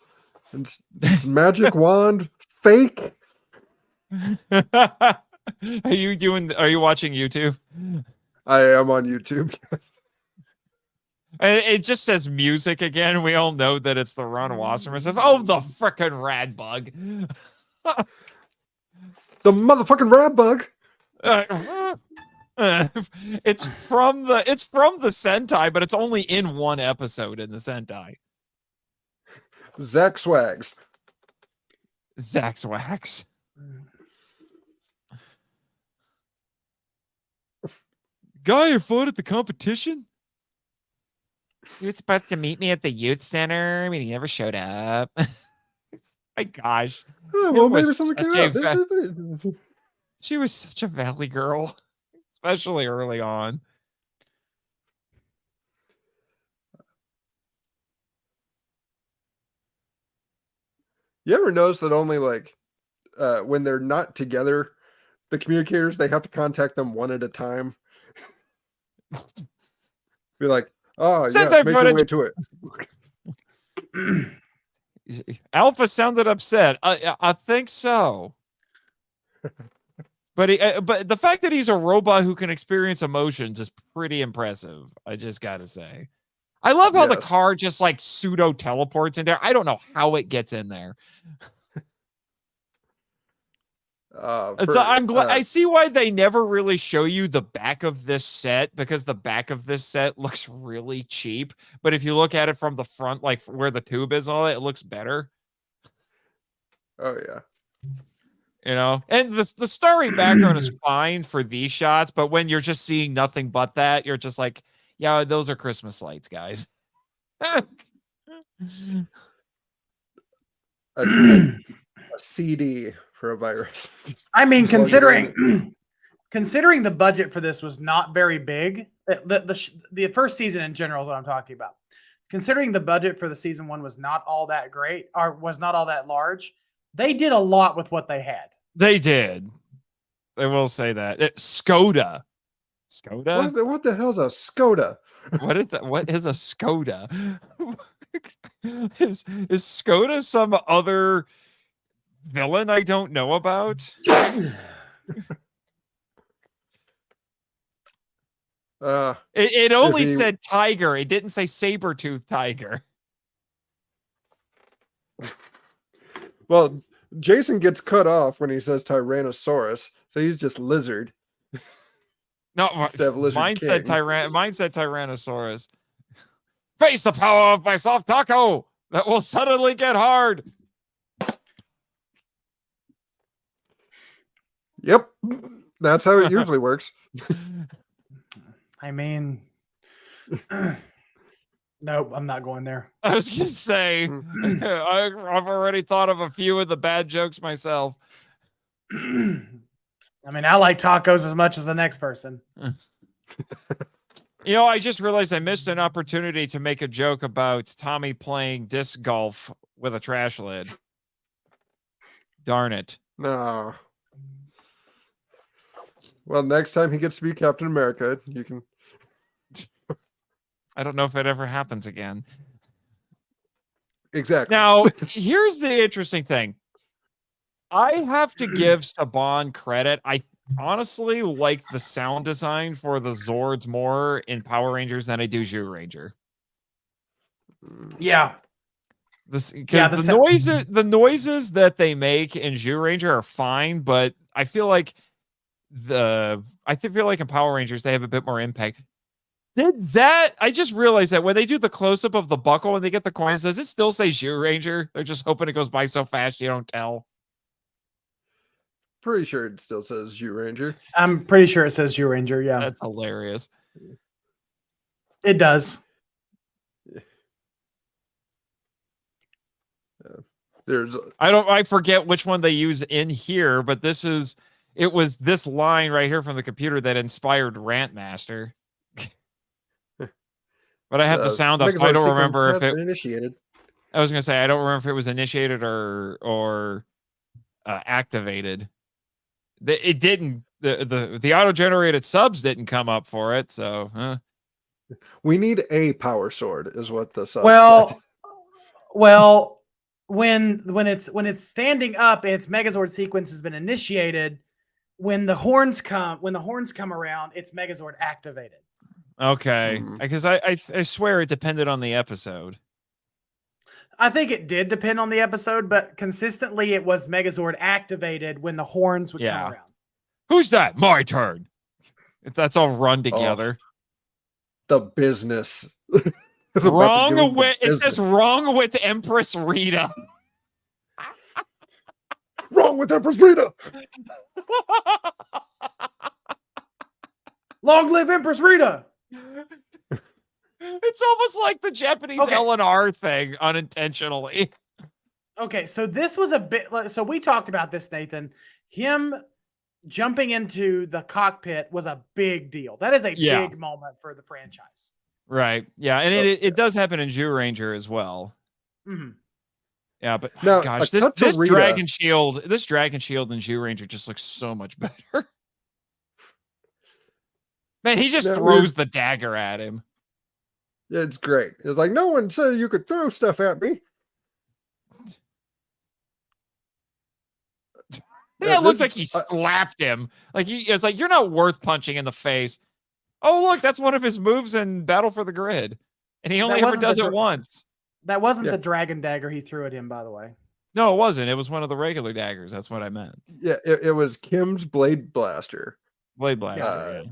It's magic wand fake. Are you watching YouTube? I am on YouTube. And it just says music again. We all know that it's the Ron Wasserman stuff. Oh, the frickin' rad bug. The motherfucking rad bug. It's from the Sentai, but it's only in one episode in the Sentai. Zach Swags. Zax Wax. Guy who fought at the competition? He was supposed to meet me at the youth center. I mean, he never showed up. My gosh. Oh, well, It maybe was something such came a out. She was such a valley girl, especially early on. You ever notice that only like when they're not together, the communicators, they have to contact them one at a time? Be like, oh, Send yes, that make your way footage. to it. Alpha sounded upset. I think so. But but the fact that he's a robot who can experience emotions is pretty impressive. I just gotta say, I love how the Yes. car just like pseudo teleports in there. I don't know how it gets in there. I'm glad. I see why they never really show you the back of this set, because the back of this set looks really cheap. But if you look at it from the front, like where the tube is, and all that, it looks better. Oh yeah. You know, and the starry background is fine for these shots, but when you're just seeing nothing but that, you're just like, yeah, those are Christmas lights, guys. A CD for a virus. I mean, Just log it considering the budget for this was not very big, the first season in general is what I'm talking about. Considering the budget for the season one was not all that great, or was not all that large, they did a lot with what they had. They did. I will say that. Skoda. Skoda? What the hell's a Skoda? What is a Skoda? Is Skoda some other villain I don't know about? It only said tiger. It didn't say saber-toothed tiger. Well, Jason gets cut off when he says Tyrannosaurus, so he's just lizard. No, Instead of lizard mine said king. mine said Tyrannosaurus. Face the power of my soft taco that will suddenly get hard. Yep, that's how it usually works. I mean, nope, I'm not going there. I was gonna say, I've already thought of a few of the bad jokes myself. I mean, I like tacos as much as the next person. You know, I just realized I missed an opportunity to make a joke about Tommy playing disc golf with a trash lid. Darn it. No. Well, next time he gets to be Captain America, you can. I don't know if it ever happens again. Exactly. Now, here's the interesting thing. I have to give Saban credit. I honestly like the sound design for the Zords more in Power Rangers than I do Zhu Ranger. Yeah. Because the noises that they make in Zhu Ranger are fine, but I feel like in Power Rangers they have a bit more impact. I just realized that when they do the close-up of the buckle and they get the coins, does it still say Zhu Ranger? They're just hoping it goes by so fast you don't tell. pretty sure it still says Zhu Ranger. I'm pretty sure it says Zhu Ranger. Yeah, That's hilarious. it does. There's I forget which one they use in here, but it was this line right here from the computer that inspired Rant Master. But I have the sound off, so I don't remember if it initiated. I was gonna say I don't remember if it was initiated or activated. It didn't. The auto generated subs didn't come up for it, so. We need a power sword, is what the sub said. Well, when it's standing up, its Megazord sequence has been initiated. When the horns come around, it's Megazord activated. Okay, because I swear it depended on the episode. I think it did depend on the episode, but consistently it was Megazord activated when the horns would come around. Who's that? My turn. If that's all run together. The business. Wrong with it says wrong with Empress Rita. Wrong with Empress Rita. Long live Empress Rita. It's almost like the Japanese LNR thing unintentionally. Okay, so this was a bit. So we talked about this, Nathan. Him jumping into the cockpit was a big deal. That is a big moment for the franchise. Right. Yeah, and it does happen in Zhu Ranger as well. Mm-hmm. Yeah, but now, gosh, this Dragon Shield in Zhu Ranger just looks so much better. Man, he just throws the dagger at him. Yeah, it's great. It's like, no one said you could throw stuff at me. Yeah, it looks like he slapped him. Like it's like, you're not worth punching in the face. Oh, look, that's one of his moves in Battle for the Grid. And he only ever does it once. That wasn't the dragon dagger he threw at him, by the way. No, it wasn't. It was one of the regular daggers. That's what I meant. Yeah, it was Kim's Blade Blaster. Blade Blaster,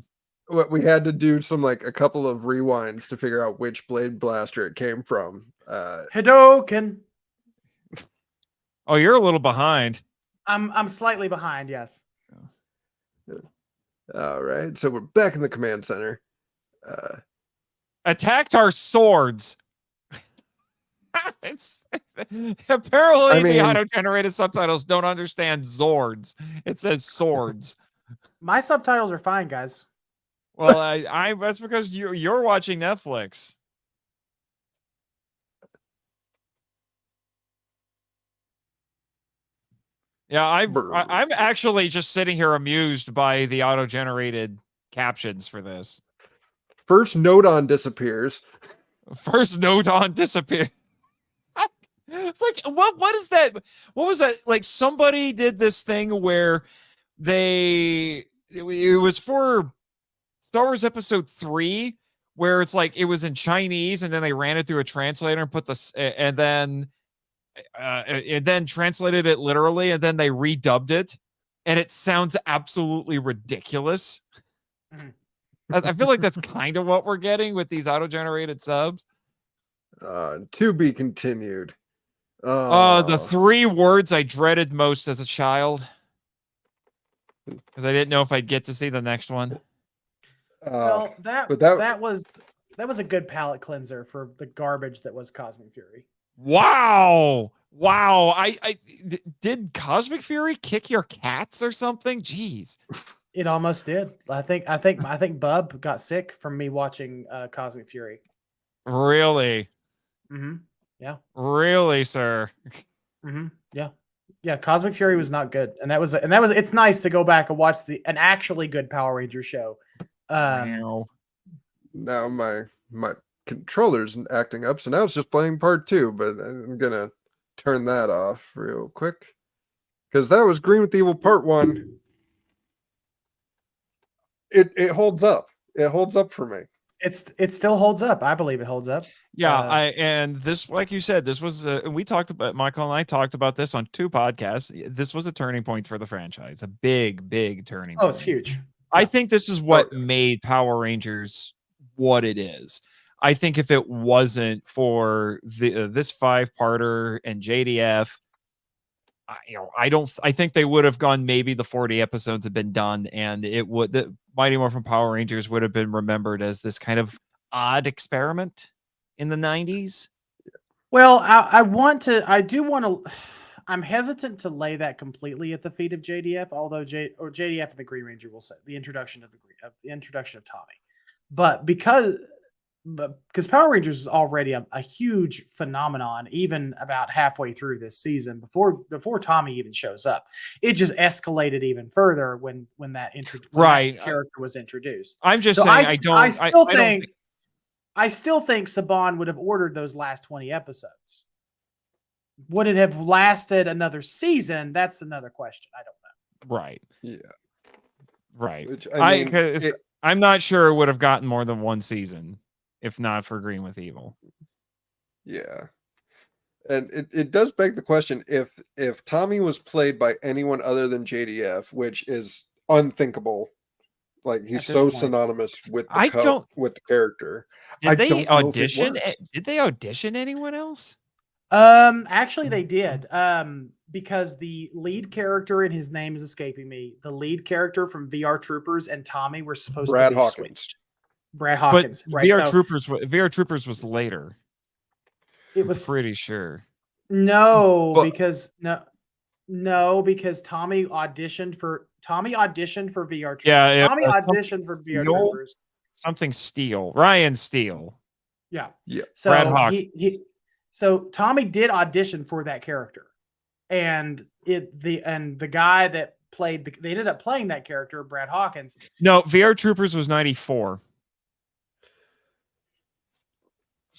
We had to do a couple of rewinds to figure out which Blade Blaster it came from. Hadouken. Oh, you're a little behind. I'm slightly behind, yes. All right, so we're back in the command center. Attacked our swords. It's apparently the auto-generated subtitles don't understand Zords. It says swords. My subtitles are fine, guys. Well, I that's because you're watching Netflix. Yeah, I'm actually just sitting here amused by the auto-generated captions for this. First Nodon disappears. First Nodon disappears. It's like, what is that? What was that? Like, somebody did this thing where it was for Star Wars Episode 3, where it's like it was in Chinese and then they ran it through a translator and put and then translated it literally, and then they redubbed it, and it sounds absolutely ridiculous. I feel like that's kind of what we're getting with these auto-generated subs. To be continued. The 3 words I dreaded most as a child, because I didn't know if I'd get to see the next one. Well, that was a good palate cleanser for the garbage that was Cosmic Fury. Wow. Did Cosmic Fury kick your cats or something? Jeez. It almost did. I think Bub got sick from me watching Cosmic Fury. Really? Mm-hmm. Yeah. Really, sir? Mm-hmm. Yeah. Yeah. Cosmic Fury was not good, and that was. It's nice to go back and watch an actually good Power Ranger show. Now my controller's acting up, so now it's just playing part 2. But I'm gonna turn that off real quick because that was Green with Evil Part 1. It holds up. It holds up for me. It still holds up. I believe it holds up. Yeah, and this, like you said, this was we talked about, Michael and I talked about this on 2 podcasts. This was a turning point for the franchise, a big turning point. Oh, it's huge. I think this is what made Power Rangers what it is. I think if it wasn't for this 5-parter and JDF, I think they would have gone, maybe the 40 episodes have been done, and the Mighty Morphin Power Rangers would have been remembered as this kind of odd experiment in the 90s. Well, I do want to. I'm hesitant to lay that completely at the feet of JDF, although JDF and the Green Ranger will say the introduction of Tommy, but because Power Rangers is already a huge phenomenon, even about halfway through this season, before Tommy even shows up, it just escalated even further when that character was introduced. I'm just So saying, I still think Saban would have ordered those last 20 episodes. Would it have lasted another season? That's another question. I don't know. Right. Yeah. Right. Which, I'm not sure it would have gotten more than one season if not for Green with Evil. Yeah. And it does beg the question, if Tommy was played by anyone other than JDF, which is unthinkable, like he's so synonymous with the character. Did they audition? Did they audition anyone else? Actually they did. Because the lead character, and his name is escaping me, the lead character from VR Troopers and Tommy were supposed to be switched. Brad Hawkins. But right? VR Troopers was later. It was pretty sure. Because Tommy auditioned for VR Troopers. Yeah, Tommy auditioned for VR Troopers. Something Steele. Ryan Steele. Yeah. Yeah. So Brad Hawkins. So Tommy did audition for that character. And the guy that played they ended up playing that character, Brad Hawkins. No, VR Troopers was 94.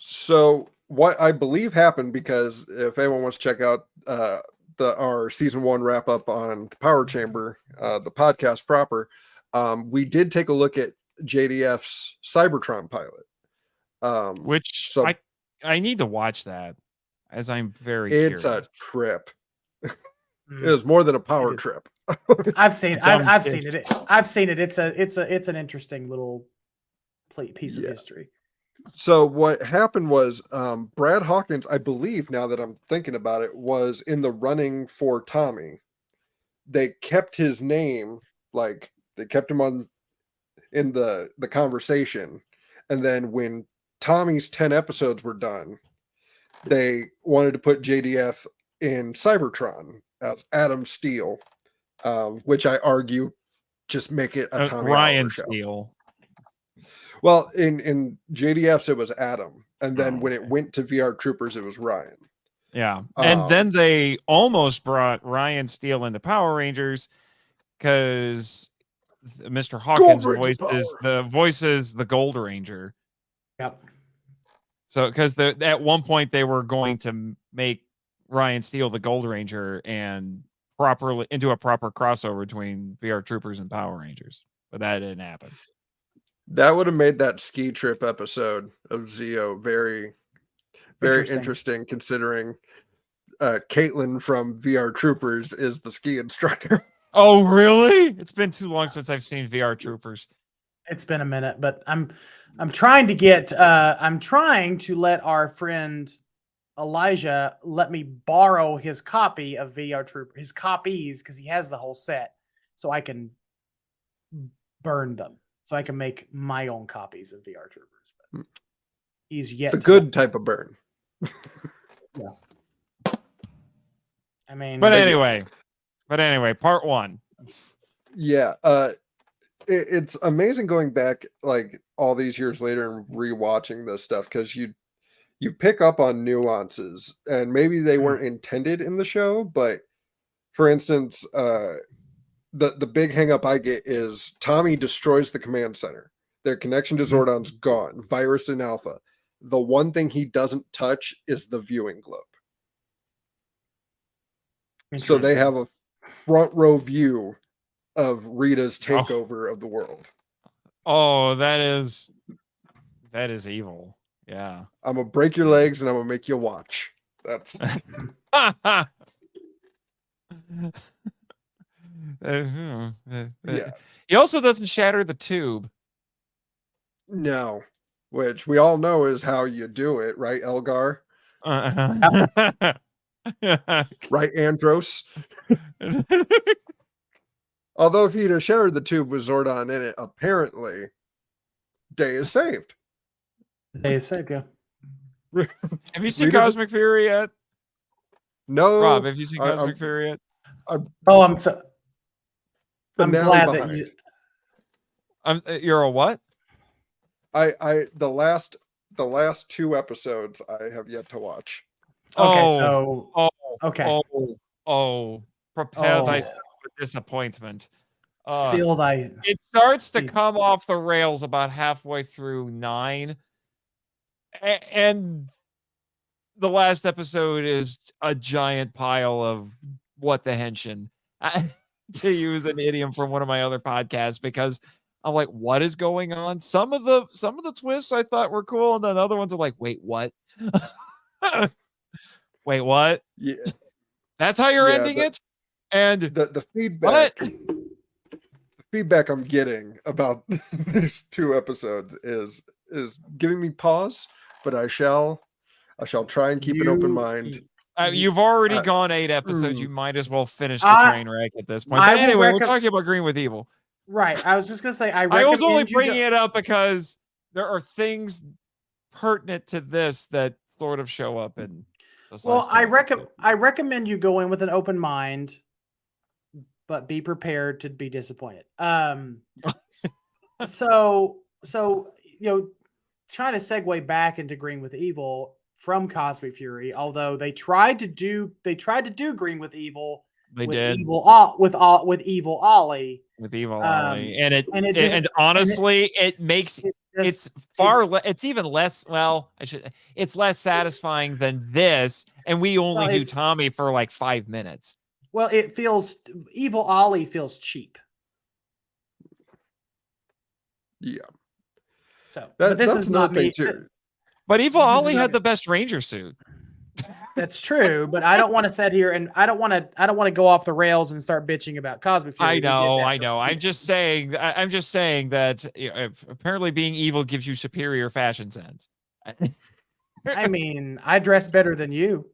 So what I believe happened, because if anyone wants to check out our season 1 wrap up on the Power Chamber, the podcast proper, we did take a look at JDF's Cybertron pilot, which I need to watch that, as I'm very curious. A trip. It was more than a power trip. I've seen it. I've seen it. It's an interesting little piece of history. So what happened was, Brad Hawkins, I believe, now that I'm thinking about it, was in the running for Tommy. They kept his name, like they kept him in the conversation, and then when Tommy's 10 episodes were done, they wanted to put JDF in Cybertron as Adam Steele, which I argue just make it a Tommy Ryan Oliver show. Steele. Well, in JDF's it was Adam, and then when it went to VR Troopers, it was Ryan. Yeah, and then they almost brought Ryan Steele into Power Rangers because Mr. Hawkins voices the Gold Ranger. Yep. So, because at one point they were going to make Ryan Steele the Gold Ranger and into a proper crossover between VR Troopers and Power Rangers, but that didn't happen. That would have made that ski trip episode of Zeo very, very interesting, considering Caitlin from VR Troopers is the ski instructor. Oh, really? It's been too long since I've seen VR Troopers. It's been a minute, but I'm trying to let our friend Elijah let me borrow his copy of VR Trooper, his copies, because he has the whole set, so I can burn them. So I can make my own copies of VR Troopers. But he's yet the good type of burn. Yeah. I mean, but anyway, part 1. Yeah. It's amazing going back like all these years later and rewatching this stuff, because you pick up on nuances, and maybe they weren't intended in the show, but for instance, the big hang up I get is Tommy destroys the command center. Their connection to Zordon's gone. Virus and Alpha. The one thing he doesn't touch is the viewing globe. So they have a front row view of Rita's takeover of the world. Oh, that is evil. Yeah. I'm gonna break your legs and I'm gonna make you watch. That's yeah. He also doesn't shatter the tube. No, which we all know is how you do it, right, Elgar? Right, Andros? Although if he'd have shared the tube with Zordon in it, apparently, day is saved. Day is saved, yeah. Have you seen Read it- Cosmic Fury yet? No, Rob, have you seen I- Cosmic Fury yet? Oh, I'm finale glad that behind. You're a what? The last 2 episodes I have yet to watch. Okay, so okay. Prepare Oh. thyself for disappointment. Still thy It starts to See. come off the rails about halfway through 9, and the last episode is a giant pile of what the henshin, to use an idiom from one of my other podcasts, because I'm like, what is going on? Some of the twists I thought were cool, and then other ones are like, wait, what? Wait, what? Yeah, That's how you're Yeah, ending it? And the feedback. what? The feedback I'm getting about these 2 episodes is giving me pause, but I shall try and keep an open mind. You've already uh, gone 8 episodes. You might as well finish the I- train wreck at this point. I But will anyway, we're recom- talking about Green with Evil. right. I was just gonna say I was only recommend you bringing go- it up because there are things pertinent to this that sort of show up in. Those Well, last two episodes. I recommend you go in with an open mind, but be prepared to be disappointed. So trying to segue back into Green with Evil from Cosmic Fury, although they tried to do Green with Evil They with did Evil Ollie. with Evil Ollie, and and it honestly, it makes just- it's even less. Well, it's less satisfying than this, and we only Well, knew it's- Tommy for like 5 minutes. Well, it feels Evil Ollie feels cheap. Yeah, So that, but this that's is another not thing me. too. But Evil This is Ollie not had me. the best Ranger suit. That's true, but I don't want to sit here and I don't want to go off the rails and start bitching about Cosmic Fury. I We did know. that. I'm just saying. I'm just saying that apparently being evil gives you superior fashion sense. I mean, I dress better than you,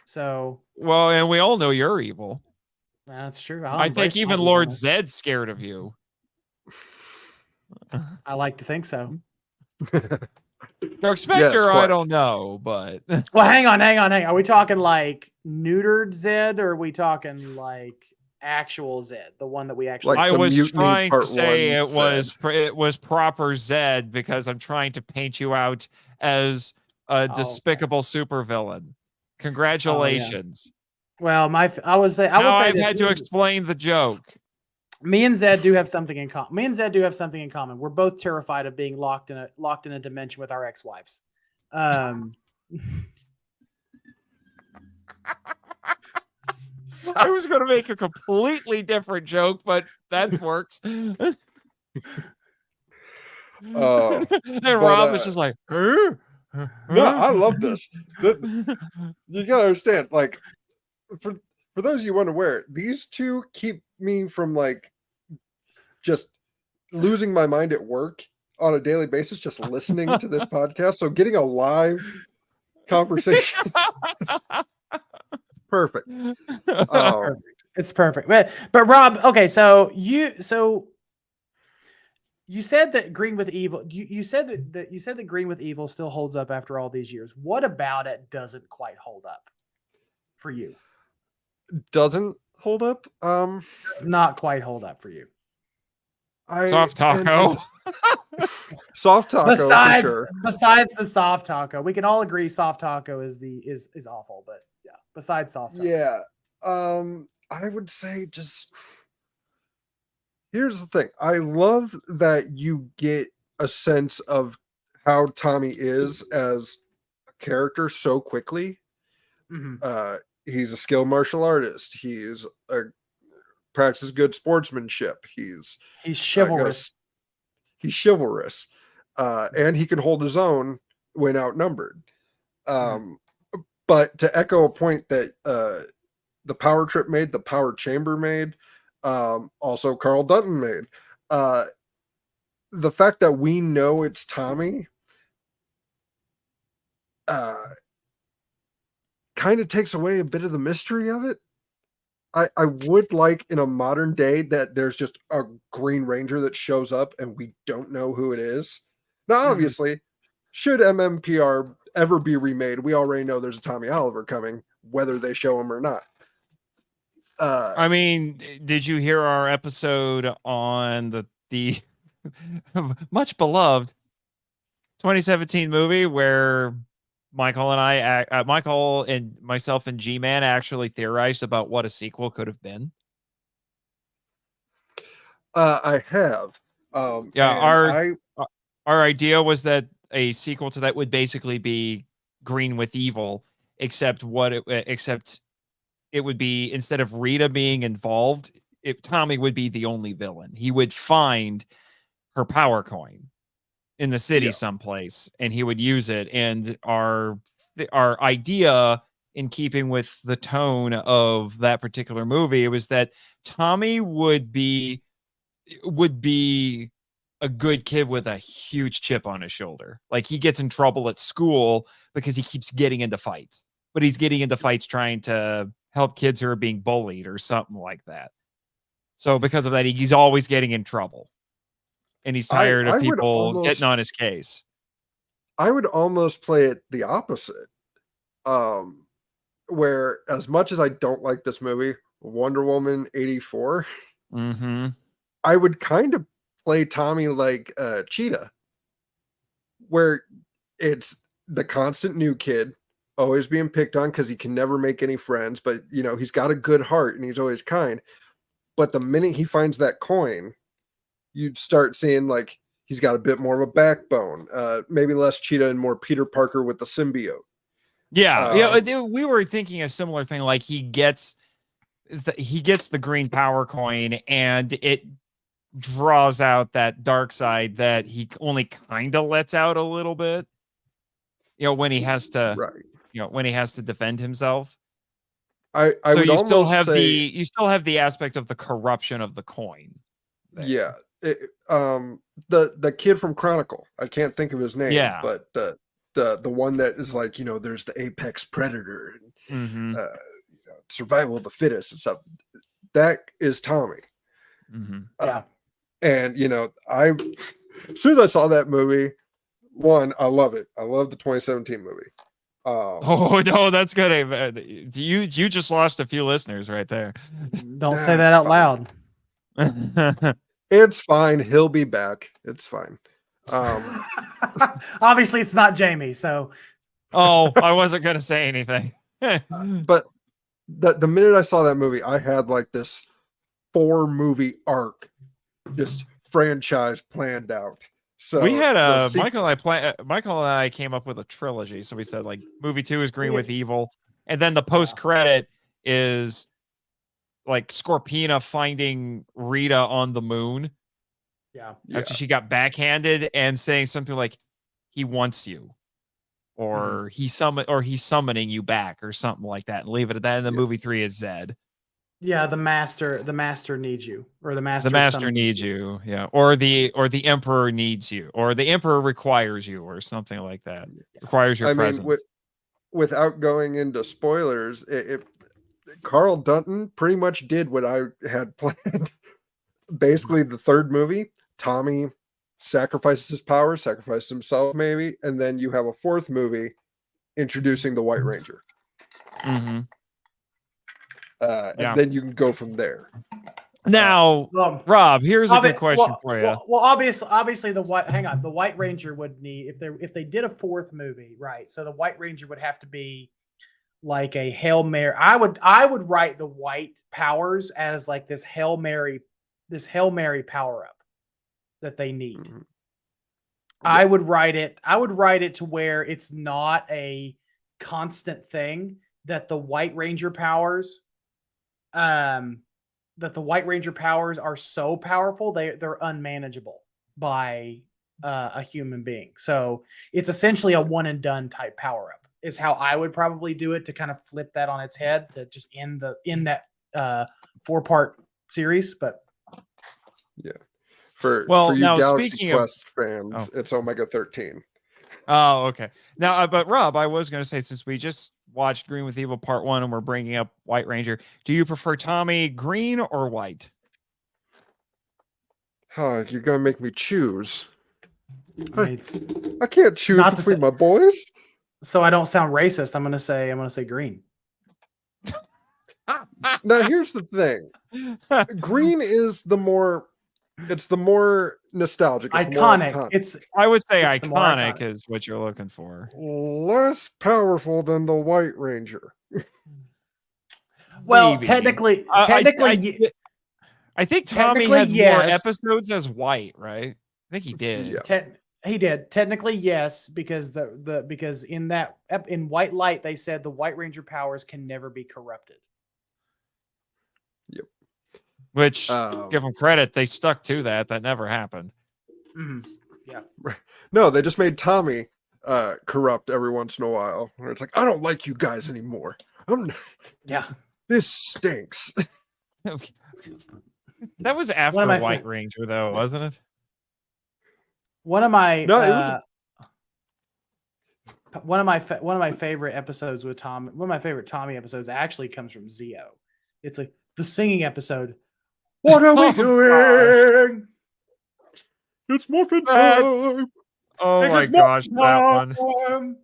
so Well, and we all know you're evil. that's true. I think even Lord Zed's scared of you. I like to think so. Dark Spectre, I quite. don't know, but Well, hang on. Are we talking like neutered Zed, or are we talking like actual Zed, the one that we actually? Like I the was Mutiny trying to Part say 1 it was proper Zed because I'm trying to paint you out as a okay. despicable supervillain. Congratulations. Well, I will say I've this. had to explain the joke. Me and Zed do have something in common. We're both terrified of being locked in a dimension with our ex-wives. I was going to make a completely different joke, but that works. And Oh, Rob is just like, huh? no, I love this. You gotta understand, like, for those of you unaware, these 2 keep me from like just losing my mind at work on a daily basis, just listening to this podcast. So getting a live conversation is perfect. It's perfect. But Rob, okay, so you said that Green with Evil. You said that Green with Evil still holds up after all these years. What about it doesn't quite hold up for you? Doesn't hold up. Does not quite hold up for you. Soft taco. Soft taco for sure. Besides the soft taco, we can all agree soft taco is awful. But yeah, besides soft taco. Yeah. I would say just here's the thing. I love that you get a sense of how Tommy is as a character so quickly. Mhm. He's a skilled martial artist. He's practices good sportsmanship. He's Chivalrous. He's chivalrous, and he can hold his own when outnumbered. But to echo a point that the Power Trip made, the Power Chamber made, also Carl Dutton made, the fact that we know it's Tommy kind of takes away a bit of the mystery of it. I would like in a modern day that there's just a Green Ranger that shows up and we don't know who it is. Now, obviously, should MMPR ever be remade, we already know there's a Tommy Oliver coming, whether they show him or not. I mean, did you hear our episode on the much beloved 2017 movie where Michael and myself and G-Man actually theorized about what a sequel could have been? I have. Our idea was that a sequel to that would basically be Green with Evil, except it would be, instead of Rita being involved, Tommy would be the only villain. He would find her power coin in the city someplace, and he would use it. And our idea, in keeping with the tone of that particular movie, was that Tommy would be a good kid with a huge chip on his shoulder. Like, he gets in trouble at school because he keeps getting into fights, but he's getting into fights trying to help kids who are being bullied or something like that. So because of that, he's always getting in trouble, and he's tired of people getting on his case. I would almost play it the opposite. Where, as much as I don't like this movie, Wonder Woman 84, I would kind of play Tommy like Cheetah, where it's the constant new kid, always being picked on because he can never make any friends, but he's got a good heart and he's always kind. But the minute he finds that coin, you'd start seeing like he's got a bit more of a backbone, maybe less Cheetah and more Peter Parker with the symbiote. We were thinking a similar thing. Like, he gets the green power coin, and it draws out that dark side that he only kind of lets out a little bit. When he has to, when he has to defend himself. I so would you still have the aspect of the corruption of the coin there. Yeah. The kid from Chronicle, I can't think of his name, but the one that is like, there's the apex predator and survival of the fittest and stuff. That is Tommy. And as soon as I saw that movie, I love it. I love the 2017 movie. Oh no, that's good. You just lost a few listeners right there. Don't say that out loud. It's fine. He'll be back. It's fine. Obviously, it's not Jamie. So, I wasn't gonna say anything. But the minute I saw that movie, I had like this 4-movie arc, just franchise planned out. So we had Michael and I came up with a trilogy. So we said, like, movie 2 is Green with Evil, and then the post credit is like Scorpina finding Rita on the moon. After she got backhanded and saying something like, "He wants you," or he's summoning you back, or something like that, and leave it at that. And then movie 3 is Zed. Yeah, the master needs you, or the master needs you. Yeah, or the emperor needs you, or the emperor requires you, or something like that. Requires your presence. Without going into spoilers, Carl Dutton pretty much did what I had planned. Basically, the third movie, Tommy sacrifices his power, sacrifices himself, maybe, and then you have a fourth movie introducing the White Ranger. And then you can go from there. Now, Rob, here's a good question for you. Well, obviously, the White Ranger would need, if they did a fourth movie, right? So the White Ranger would have to be like a Hail Mary. I would write the white powers as like this Hail Mary power up that they need. I would write it to where it's not a constant thing, that the White Ranger powers are so powerful they're unmanageable by a human being. So it's essentially a one and done type power up is how I would probably do it, to kind of flip that on its head, to just end that 4-part series. But for you Galaxy Quest fans, it's Omega 13. Oh, okay. Now, but Rob, I was going to say, since we just watched Green with Evil Part 1 and we're bringing up White Ranger, do you prefer Tommy green or white? Huh, you're gonna make me choose. I mean, it's, I can't choose Not to between say- my boys. so I don't sound racist. I'm gonna say green. Now here's the thing. Green is the more nostalgic. It's the more Iconic. It's I would say It's the more iconic iconic. is what you're looking for. less powerful than the White Ranger. well, Maybe. technically, I think Tommy Technically, had more yes. episodes as white, right? I think he did. Yeah. he did technically yes, because because in White Light they said the White Ranger powers can never be corrupted. Which, Um, give them credit, they stuck to that. That never happened. Mhm. No, they just made Tommy corrupt every once in a while. Where it's like, I don't like you guys anymore. Yeah. This stinks. That was after my White Ranger, though, wasn't it? One of my No, it was one of my favorite episodes with Tom. One of my favorite Tommy episodes actually comes from Zio. It's like the singing episode. What are we Oh, doing? It's morphin' That- time. Oh It my is gosh, that one. time.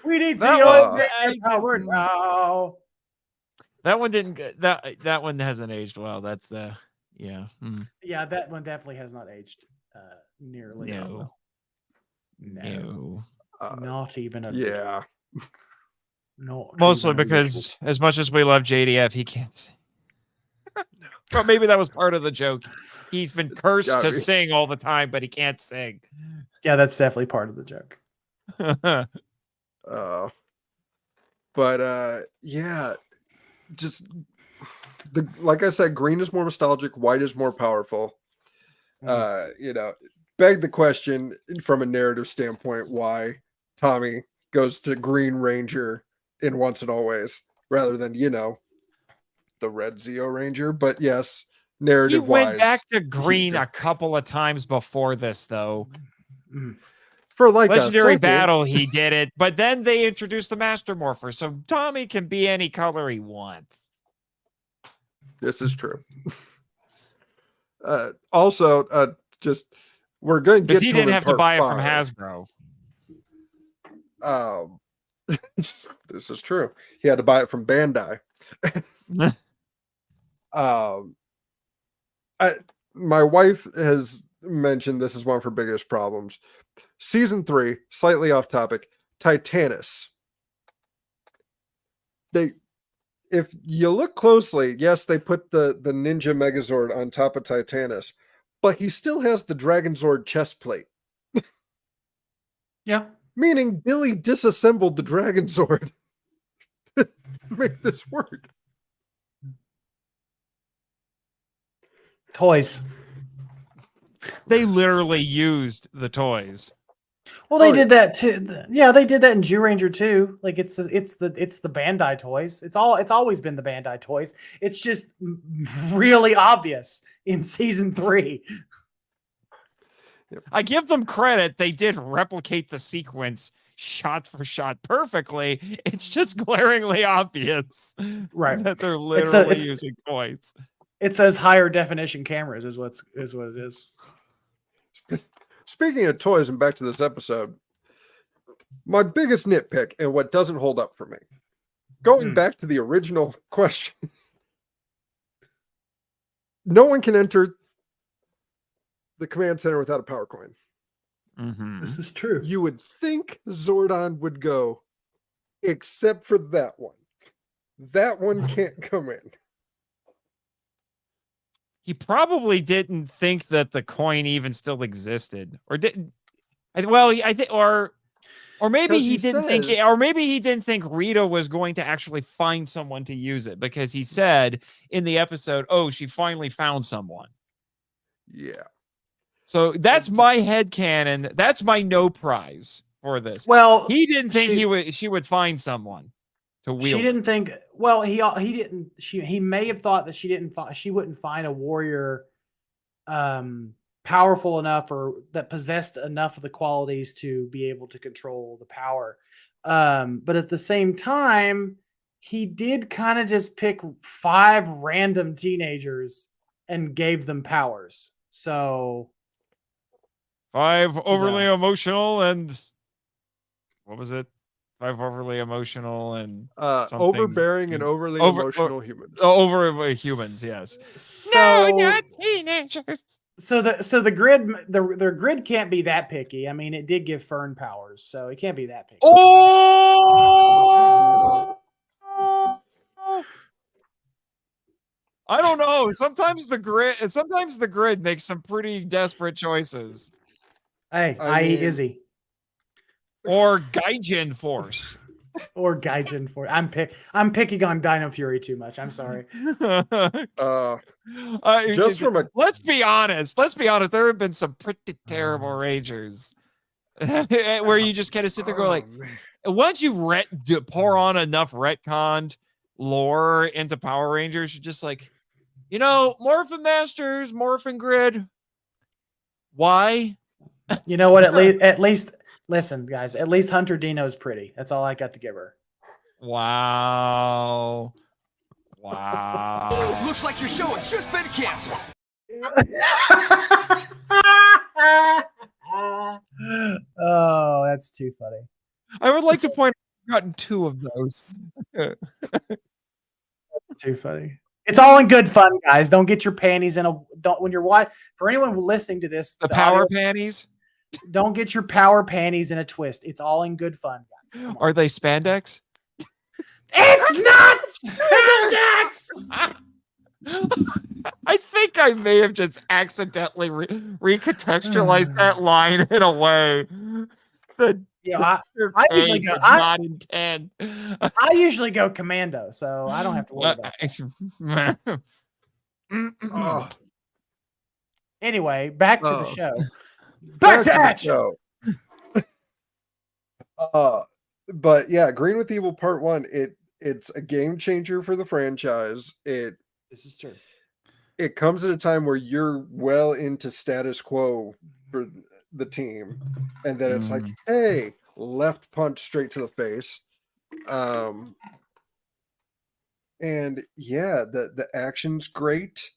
We need That Zio one- Ranger power now. That one didn't get that one hasn't aged well. That's the Yeah, that one definitely has not aged nearly as No. well. No, no. not even a Yeah. Not Mostly even a because as much as we love JDF, he can't sing. Well, maybe that was part of the joke. He's been cursed Gotta to be. sing all the time, but he can't sing. yeah, that's definitely part of the joke. Yeah, just like I said, green is more nostalgic, white is more powerful. Beg the question from a narrative standpoint why Tommy goes to Green Ranger in Once and Always rather than the Red Zeo Ranger. But yes, He narrative went wise, back to green a couple of times before this, though. for like a Legendary second. Battle, he did it, but then they introduced the Master Morpher, so Tommy can be any color he wants. This is true. Also, just we're going to Because get he to didn't it in have to part buy it 5. from Hasbro. This is true. He had to buy it from Bandai. My wife has mentioned this is one of her biggest problems. Season 3, slightly off topic, Titanus. If you look closely, yes, they put the Ninja Megazord on top of Titanus, but he still has the Dragonzord chest plate. Yeah. Meaning Billy disassembled the Dragonzord to make this work. Toys. They literally used the toys. Well, they Oh, did that too. Yeah, they did that in Jew Ranger too. Like it's the Bandai toys. It's always been the Bandai toys. It's just really obvious in season 3. I give them credit. They did replicate the sequence shot for shot perfectly. It's just glaringly obvious Right. that they're literally it's- using toys. It's those higher definition cameras is what it is. Speaking of toys and back to this episode, my biggest nitpick and what doesn't hold up for me, going back to the original question, no one can enter the command center without a power coin. Mm-hmm. is true. You would think Zordon would go, except for that one. That one can't come in. He probably didn't think that the coin even still existed, or didn't. Well, I think, or maybe 'Cause he he didn't think, says- or maybe he didn't think Rita was going to actually find someone to use it, because he said in the episode, "Oh, she finally found someone." Yeah. So that's my headcanon. That's my no prize for this. Well, He didn't think she would find someone to wield. she didn't think. Well, he didn't. He may have thought that she wouldn't find a warrior, powerful enough or that possessed enough of the qualities to be able to control the power. But at the same time, he did kind of just pick 5 random teenagers and gave them powers. So 5 overly emotional and what was it? 5 overly emotional and something overbearing and overly emotional humans. Over humans, yes. So, no, not teenagers. So the grid the grid can't be that picky. I mean, it did give Fern powers, so it can't be that picky. Oh! I don't know. Sometimes the grid makes some pretty desperate choices. Hey, I i.e. mean- Izzy Or Gaijin Force. or Gaijin for I'm picking on Dino Fury too much. I'm sorry. Just from a Let's be honest. There have been some pretty terrible Rangers where you just kind of sit there going like, man. once you pour on enough retconned lore into Power Rangers, you're just like, Morphin Masters, Morphin Grid. Why? You know what? At least listen, guys. At least Hunter Dino's pretty. That's all I got to give her. Wow. Looks like your show has just been canceled. Oh, that's too funny. I would like to point out I've gotten 2 of those. Too funny. It's all in good fun, guys. Don't get your panties in a don't when you're watching. For anyone listening to this, The power audio, panties? don't get your power panties in a twist. It's all in good fun, guys. Come on. Are they spandex? It's not spandex. I think I may have just accidentally recontextualized that line in a way that Yeah, your I usually page go- did I- not intend. I usually go commando, so I don't have to worry about that. Oh, Anyway, back to the Oh. show. Back to the action. show. But yeah, Green with Evil Part 1, it's a game changer for the franchise. This is true. It comes at a time where you're well into status quo for the team, and then it's like, hey, left punch straight to the face. And yeah, the action's great.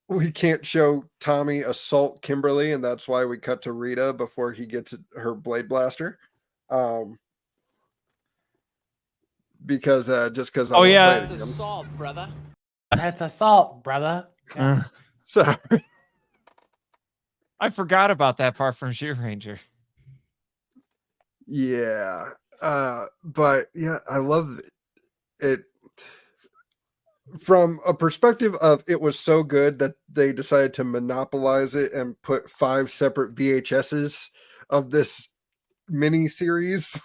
We can't show Tommy assault Kimberly, and that's why we cut to Rita before he gets her blade blaster. Because just because Oh, yeah. That's assault, brother. That's assault, brother. Sorry. I forgot about that part from Sheer Ranger. Yeah. But yeah, I love it. From a perspective of it was so good that they decided to monopolize it and put 5 separate VHSs of this mini series.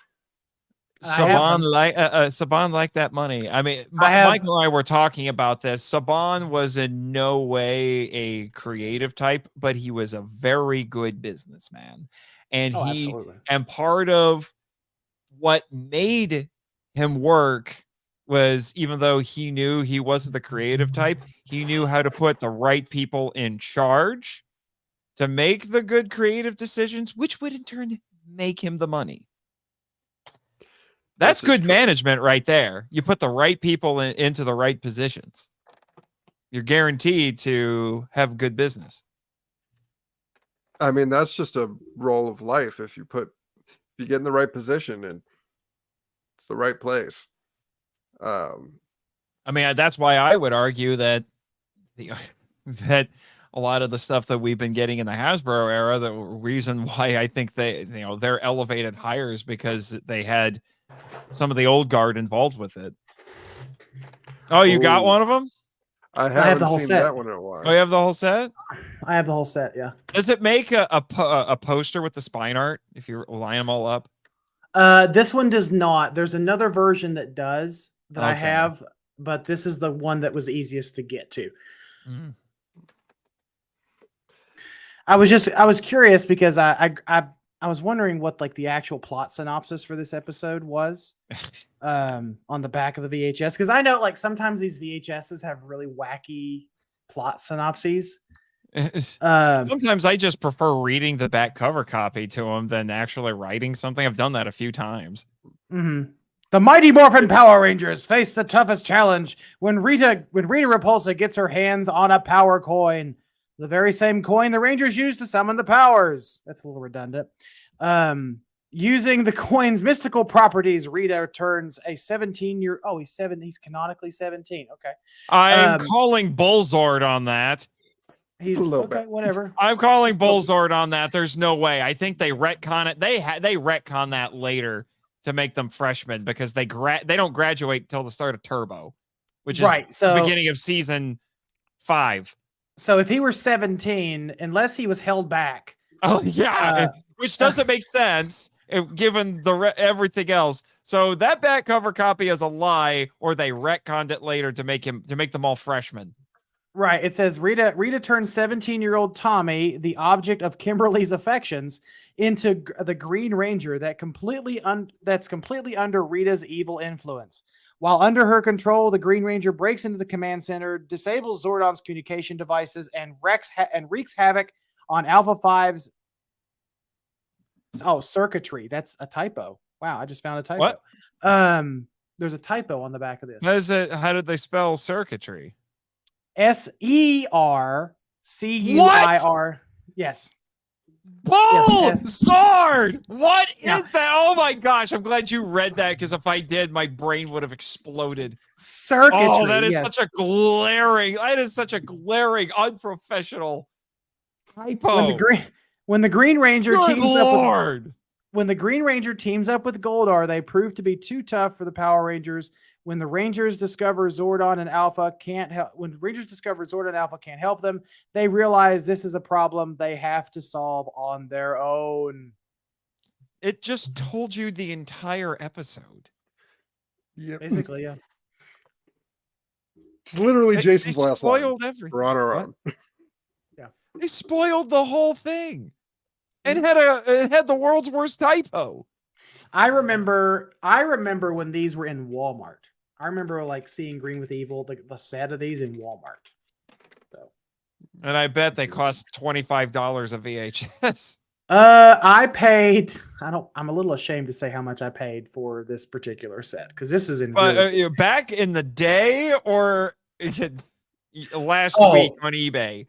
Saban liked that money. I mean, Michael and I were talking about this. Saban was in no way a creative type, but he was a very good businessman. And Absolutely. and part of what made him work was, even though he knew he wasn't the creative type, he knew how to put the right people in charge to make the good creative decisions, which would in turn make him the money. That's good management right there. You put the right people into the right positions. You're guaranteed to have good business. I mean, that's just a role of life. If you get in the right position and it's the right place. I mean, that's why I would argue that that a lot of the stuff that we've been getting in the Hasbro era, the reason why I think they're elevated hires because they had some of the old guard involved with it. Oh, you got one of them? I have haven't the whole seen set. that one in a while. Oh, you have the whole set? I have the whole set, yeah. Does it make a poster with the spine art if you line them all up? This one does not. There's another version that does that I Okay. have, but this is the one that was easiest to get to. Mm. I was curious because I was wondering what like the actual plot synopsis for this episode was on the back of the VHS, because I know like sometimes these VHSs have really wacky plot synopses. Sometimes I just prefer reading the back cover copy to them than actually writing something. I've done that a few times. Mm-hmm. The Mighty Morphin Power Rangers face the toughest challenge when Rita Repulsa gets her hands on a power coin. The very same coin the Rangers use to summon the powers. That's a little redundant. Using the coin's mystical properties, Rita turns a 17-year. Oh, he's canonically 17. Okay. I'm calling Bullzord on that. He's a little okay, bit. whatever. I'm calling Bullzord on that. There's no way. I think they retcon it. They retcon that later to make them freshmen because they don't graduate till the start of Turbo, which is the beginning of season 5. So if he were 17, unless he was held back. Oh yeah, which doesn't make sense given everything else. So that back cover copy is a lie, or they retconned it later to make them all freshmen. Right. It says Rita turns 17-year-old Tommy, the object of Kimberly's affections, into the Green Ranger that's completely under Rita's evil influence. While under her control, the Green Ranger breaks into the command center, disables Zordon's communication devices, and wreaks havoc on Alpha 5's circuitry. That's a typo. Wow, I just found a typo. What? There's a typo on the back of this. How did they spell circuitry? SERCUIR. Yes. Bullzord! What is that? Oh my gosh, I'm glad you read that because if I did, my brain would have exploded. Circuitry. Oh, that is such a glaring, unprofessional typo. When the Green Ranger Good Lord. When the Green Ranger teams up with Goldar, they prove to be too tough for the Power Rangers. When the Rangers discover Zordon and Alpha can't help them, they realize this is a problem they have to solve on their own. It just told you the entire episode. Yep. Basically, yeah. It's literally Jason's last line. Spoiled everything. We're on our own. Yeah. They spoiled the whole thing. And it had the world's worst typo. I remember when these were in Walmart. I remember seeing Green with Evil, the set of these in Walmart. So. And I bet they cost $25 a VHS. I paid. I'm a little ashamed to say how much I paid for this particular set because this is in. Back in the day, or is it last week on eBay?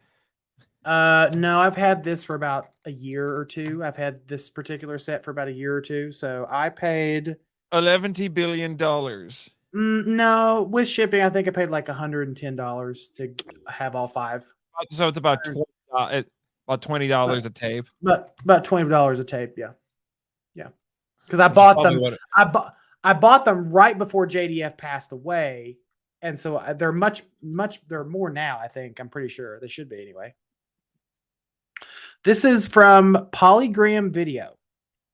No, I've had this for about a year or two. I've had this particular set for about a year or two. So I paid $11 billion. No, with shipping, I think I paid like $110 to have all 5. So it's about $20 a tape. But about $20 a tape, yeah. Because I bought them. I bought them right before JDF passed away, and so they're they're more now. I think I'm pretty sure they should be anyway. This is from Polygram Video.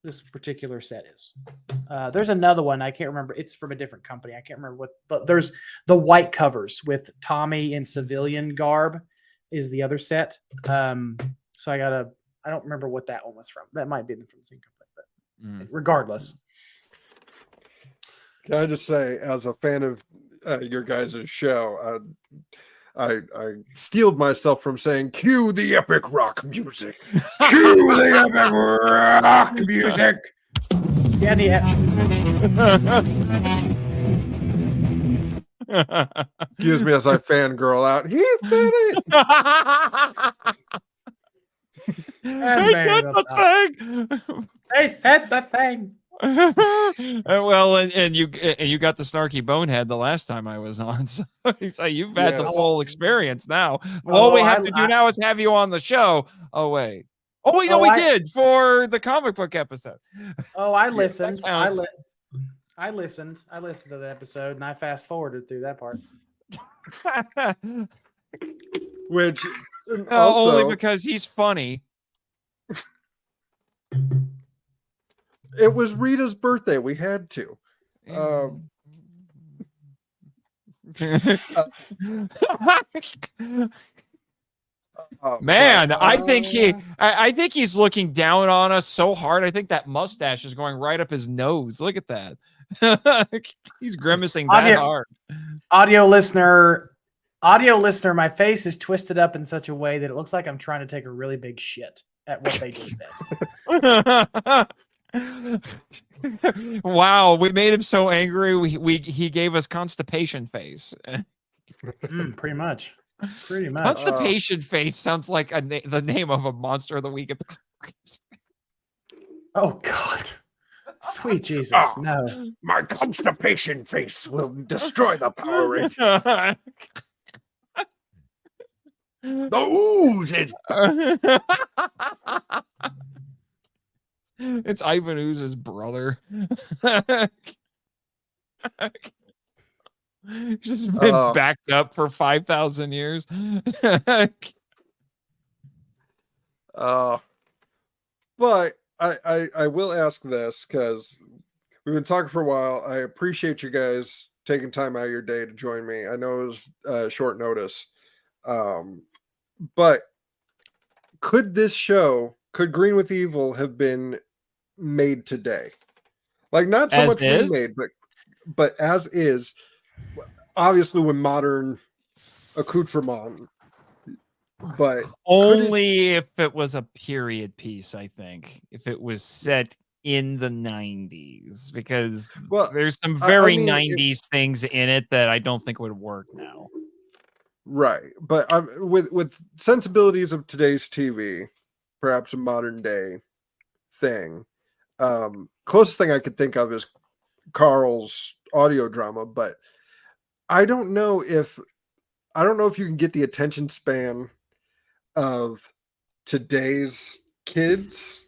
This particular set is. There's another one I can't remember. It's from a different company. I can't remember but there's the white covers with Tommy in civilian garb is the other set. So I don't remember what that one was from. That might be from the same company, but regardless. Can I just say, as a fan of your guys' show, I steeled myself from saying, cue the epic rock music. Cue the epic rock music. Excuse me as I fangirl out. He did it. They did the thing. They said the thing. Well, and you got the snarky bonehead the last time I was on, so you've had the full experience now. All we have to do now is have you on the show. Oh wait, we did for the comic book episode. Oh, I listened. I listened to the episode and I fast forwarded through that part. Which also, only because he's funny. It was Rita's birthday. We had to. Man, I think he's looking down on us so hard. I think that mustache is going right up his nose. Look at that. He's grimacing that hard. Audio listener Audio listener, my face is twisted up in such a way that it looks like I'm trying to take a really big shit at what they just said. Wow, we made him so angry. He gave us constipation face. Pretty much. Pretty much. Constipation face sounds like the name of a monster of the week. Oh God. Sweet Jesus. No. My constipation face will destroy the Power Rangers. The ooze is It's Ivan Ooze's brother. Just been backed up for 5,000 years. But I will ask this because we've been talking for a while. I appreciate you guys taking time out of your day to join me. I know it was short notice. But could Green with Evil have been made today? Like not so As much is? remade, but as is, obviously with modern accoutrement. But only if it was a period piece, I think. If it was set in the 90s, because there's some very 90s things in it that I don't think would work now. Right, but with sensibilities of today's TV, perhaps a modern day thing. Closest thing I could think of is Carl's audio drama, but I don't know if you can get the attention span of today's kids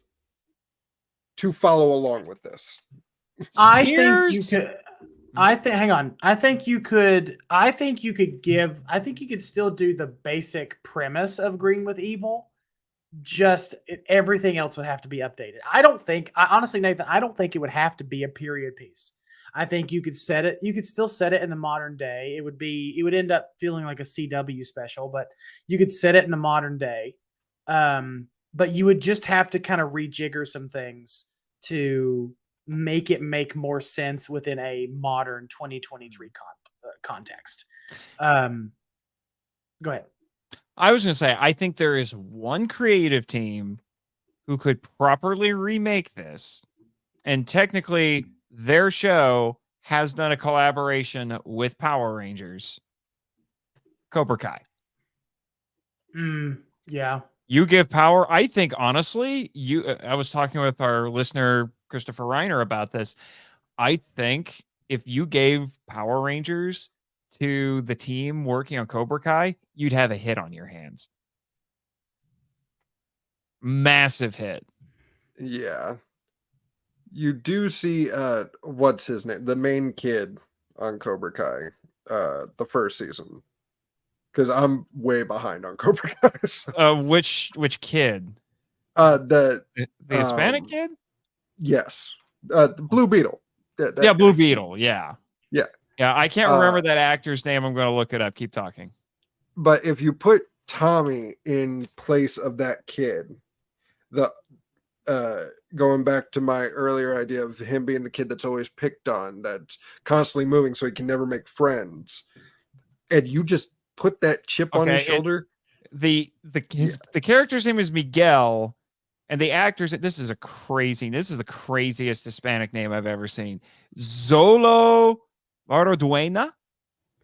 to follow along with this. I think you could still do the basic premise of Green with Evil. Just everything else would have to be updated. Honestly, Nathan, I don't think it would have to be a period piece. I think you could still set it in the modern day. It would end up feeling like a CW special, but you could set it in the modern day. But you would just have to kind of rejigger some things to make it make more sense within a modern 2023 context. Go ahead. I was going to say, I think there is one creative team who could properly remake this, and technically their show has done a collaboration with Power Rangers. Cobra Kai. Yeah. You give power. I think, honestly, I was talking with our listener, Christopher Reiner, about this. I think if you gave Power Rangers to the team working on Cobra Kai, you'd have a hit on your hands. Massive hit. Yeah. You do see what's his name? The main kid on Cobra Kai, the first season. Because I'm way behind on Cobra Kai. So. Which kid? The Hispanic kid? Yes. The Blue Beetle. Blue Beetle. Yeah. Yeah. Yeah, I can't remember that actor's name. I'm going to look it up. Keep talking. But if you put Tommy in place of that kid, going back to my earlier idea of him being the kid that's always picked on, that's constantly moving so he can never make friends, and you just put that chip on his shoulder. The character's name is Miguel, and the actor's this is the craziest Hispanic name I've ever seen. Zolo Marroduena,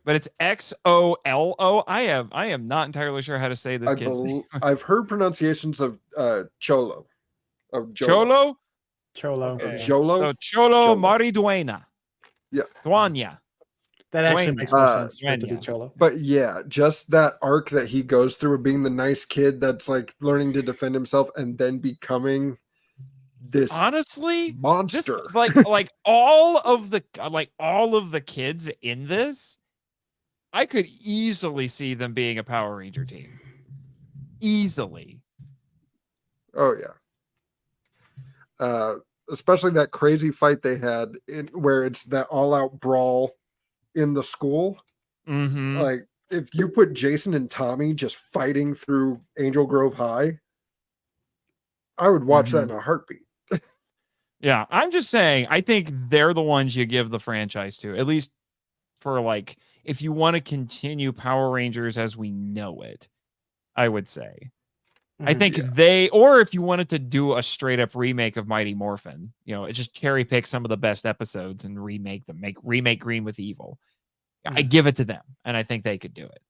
but it's Xolo. I am not entirely sure how to say this kid's name. I've heard pronunciations of Cholo. Cholo? Okay. Jolo? So Cholo Mariduena. Yeah. Duanya. That actually makes more sense for it to be Cholo. But yeah, just that arc that he goes through of being the nice kid that's like learning to defend himself and then becoming this monster. Like all of the kids in this, I could easily see them being a Power Ranger team. Easily. Oh yeah. Especially that crazy fight they had where it's that all-out brawl in the school. Mm-hmm. Like if you put Jason and Tommy just fighting through Angel Grove High, I would watch that in a heartbeat. Yeah, I'm just saying, I think they're the ones you give the franchise to. At least for like if you want to continue Power Rangers as we know it, I would say. I think or if you wanted to do a straight up remake of Mighty Morphin, just cherry pick some of the best episodes and remake them, remake Green with Evil. I give it to them, and I think they could do it.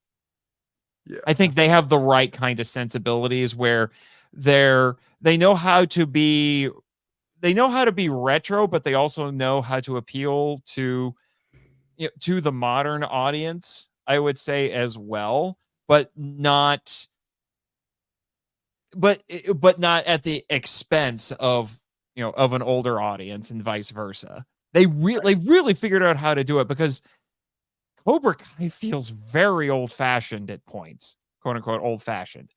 Yeah. I think they have the right kind of sensibilities where they know how to be retro, but they also know how to appeal to the modern audience, I would say, as well, but not at the expense of of an older audience and vice versa. They really figured out how to do it, because Cobra Kai feels very old-fashioned at points, quote unquote old-fashioned.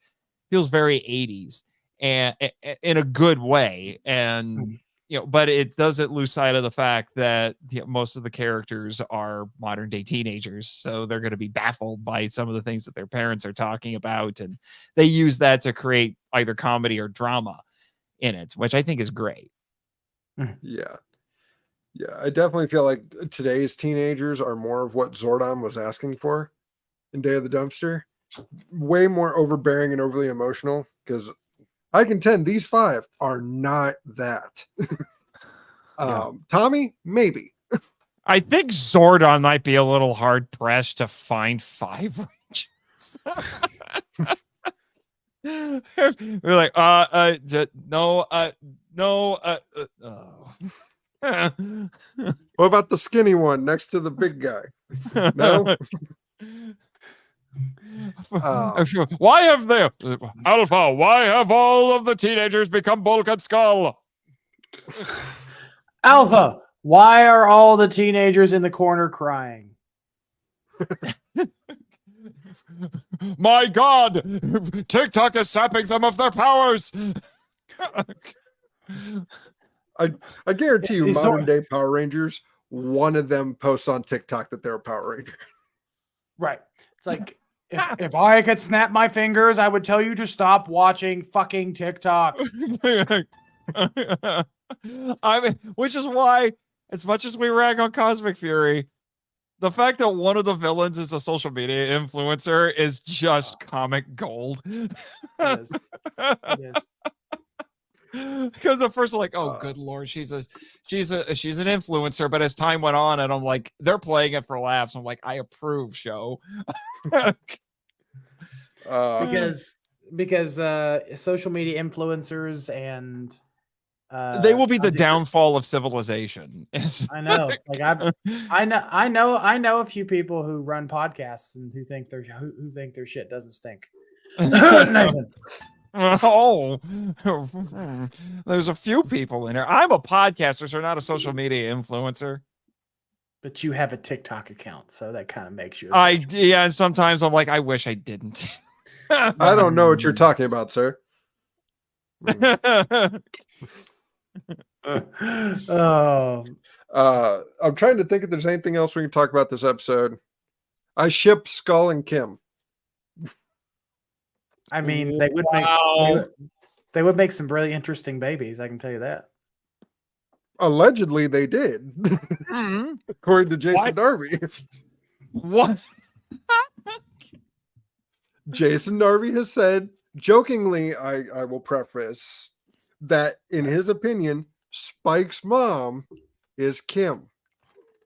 Feels very 80s and in a good way, and but it doesn't lose sight of the fact that most of the characters are modern day teenagers, so they're going to be baffled by some of the things that their parents are talking about, and they use that to create either comedy or drama in it, which I think is great. Yeah, I definitely feel like today's teenagers are more of what Zordon was asking for in Day of the Dumpster. Way more overbearing and overly emotional, because I contend these 5 are not that. Tommy, maybe. I think Zordon might be a little hard pressed to find 5 Rangers. We're like, no. What about the skinny one next to the big guy? No. Why have they Alpha? Why have all of the teenagers become Bulk and Skull? Alpha, why are all the teenagers in the corner crying? My God, TikTok is sapping them of their powers. I guarantee you, modern day Power Rangers, one of them posts on TikTok that they're a Power Ranger. Right. It's like, if I could snap my fingers, I would tell you to stop watching fucking TikTok. I mean, which is why, as much as we rag on Cosmic Fury, the fact that one of the villains is a social media influencer is just comic gold. It is. It is. Because at first, like, oh, good Lord, she's an influencer. But as time went on, and I'm like, they're playing it for laughs. I'm like, I approve, show. Because social media influencers and they will be the downfall of civilization. I know. Like I know a few people who run podcasts and who think their shit doesn't stink. Oh, there's a few people in here. I'm a podcaster, so not a social media influencer. But you have a TikTok account, so that kind of makes you. Yeah, and sometimes I'm like, I wish I didn't. I don't know what you're talking about, sir. I'm trying to think if there's anything else we can talk about this episode. I ship Skull and Kim. I mean, they would make some really interesting babies. I can tell you that. Allegedly, they did, according to Jason Darby. What? Jason Darby has said, jokingly, I will preface, that in his opinion, Spike's mom is Kim.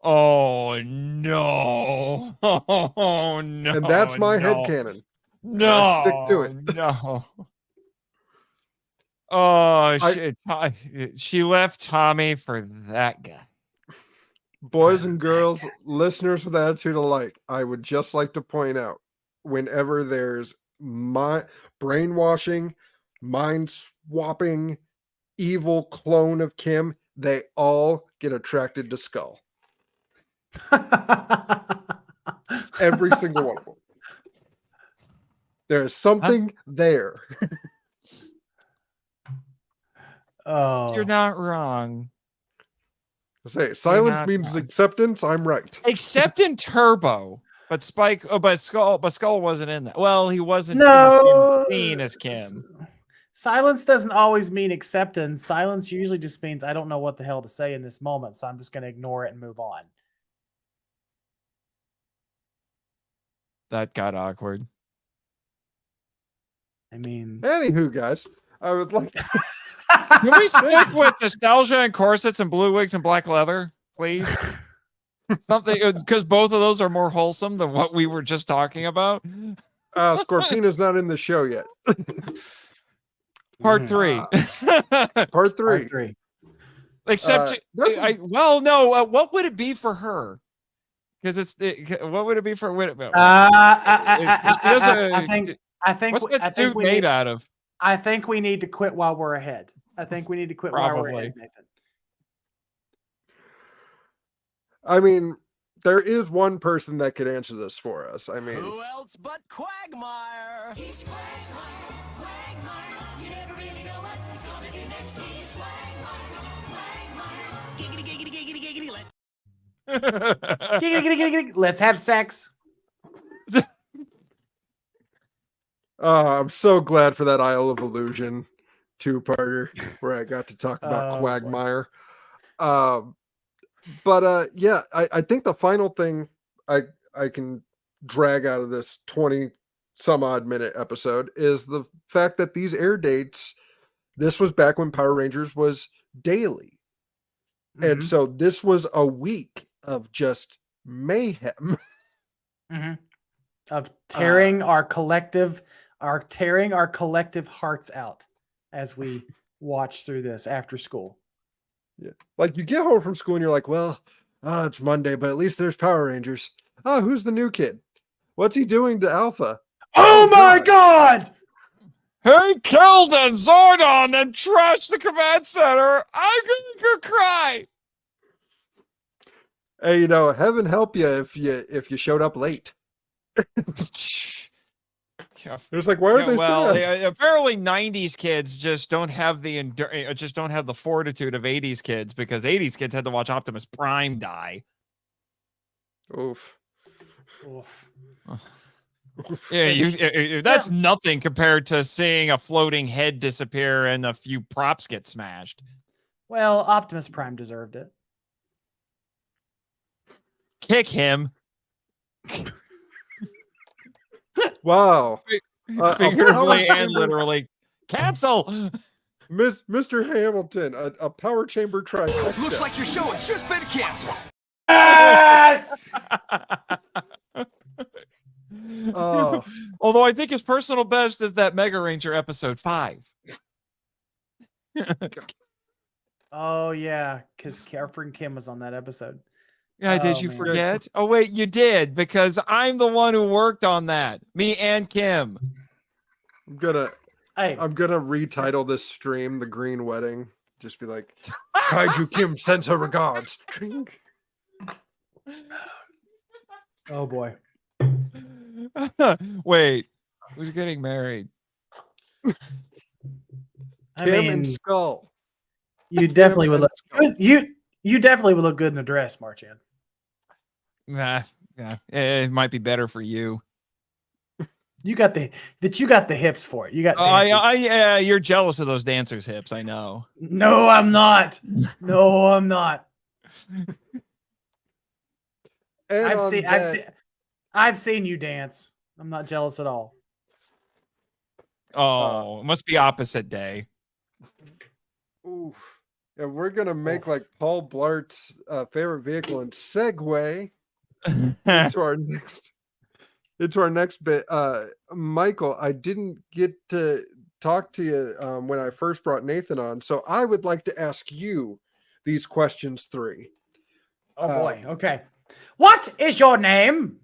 Oh no! Oh no! And that's my headcanon. No, I stick to it. No. Oh shit! She left Tommy for that guy. Boys and girls, listeners with attitude alike, I would just like to point out, whenever there's brainwashing, mind swapping, evil clone of Kim, they all get attracted to Skull. Every single one of them. There's something there. Oh, You're not wrong. Say silence means acceptance. I'm right. Except in Turbo, but Skull wasn't in that. Well, he wasn't seen as Kim. Silence doesn't always mean acceptance. Silence usually just means I don't know what the hell to say in this moment, so I'm just going to ignore it and move on. that got awkward. I mean, Anywho, guys, I would like. Can we stick with nostalgia and corsets and blue wigs and black leather, please? Something, because both of those are more wholesome than what we were just talking about. Scorpina's not in the show yet. Part 3. Part 3. part 3. Except, that's- what would it be for her? Because what would it be for? I think what's that I think suit we made need, out of? I think we need to quit while we're ahead. I think we need to quit while we're Probably. ahead, Nathan. I mean, there is one person that could answer this for us. I mean, Who else but Quagmire? He's Quagmire, Quagmire. You never really know what he's gonna do next. He's Quagmire, Quagmire. Giggity, giggity, giggity, giggity. Let's have sex. I'm so glad for that Isle of Illusion 2-parter where I got to talk about Oh, Quagmire. Yeah, I think the final thing I can drag out of this 20 some odd minute episode is the fact that these air dates, this was back when Power Rangers was daily. And Mhm. so this was a week of just mayhem. Mhm. Of tearing our collective hearts out as we watch through this after school. Like you get home from school and you're like, well, it's Monday, but at least there's Power Rangers. Oh, who's the new kid? What's he doing to Alpha? Oh my God! He killed a Zordon and trashed the command center. I'm gonna go cry. Hey, heaven help you if you showed up late. Yeah. It was like, why are they sad? Apparently 90s kids just don't have the fortitude of 80s kids, because 80s kids had to watch Optimus Prime die. Oof. Oof. Yeah, that's nothing compared to seeing a floating head disappear and a few props get smashed. Well, Optimus Prime deserved it. Kick him. Wow. Figuratively and literally. Cancel. Mr. Hamilton, a power chamber trifecta. Looks like your show has just been canceled. Yes! Oh, Although I think his personal best is that Mega Ranger episode 5. Oh yeah, because our friend Kim was on that episode. Yeah, did Oh, you man. forget? Oh wait, you did, because I'm the one who worked on that. Me and Kim. I'm gonna Hey, retitle this stream "The Green Wedding." Just be like, Kaiju Kim sends her regards. oh boy. Wait, who's getting married? I Kim mean, and Skull. you definitely would and look Skull. good. You definitely would look good in a dress, Marchan. Yeah, it might be better for you. You got the hips for it. You got. Yeah, you're jealous of those dancers' hips. I know. No, I'm not. No, I'm not. And I've seen you dance. I'm not jealous at all. Oh, it must be opposite day. Oof. And we're gonna make like Paul Blart's favorite vehicle and segue into our next bit. Michael, I didn't get to talk to you when I first brought Nathan on, so I would like to ask you these questions 3. Oh boy. Okay. What is your name?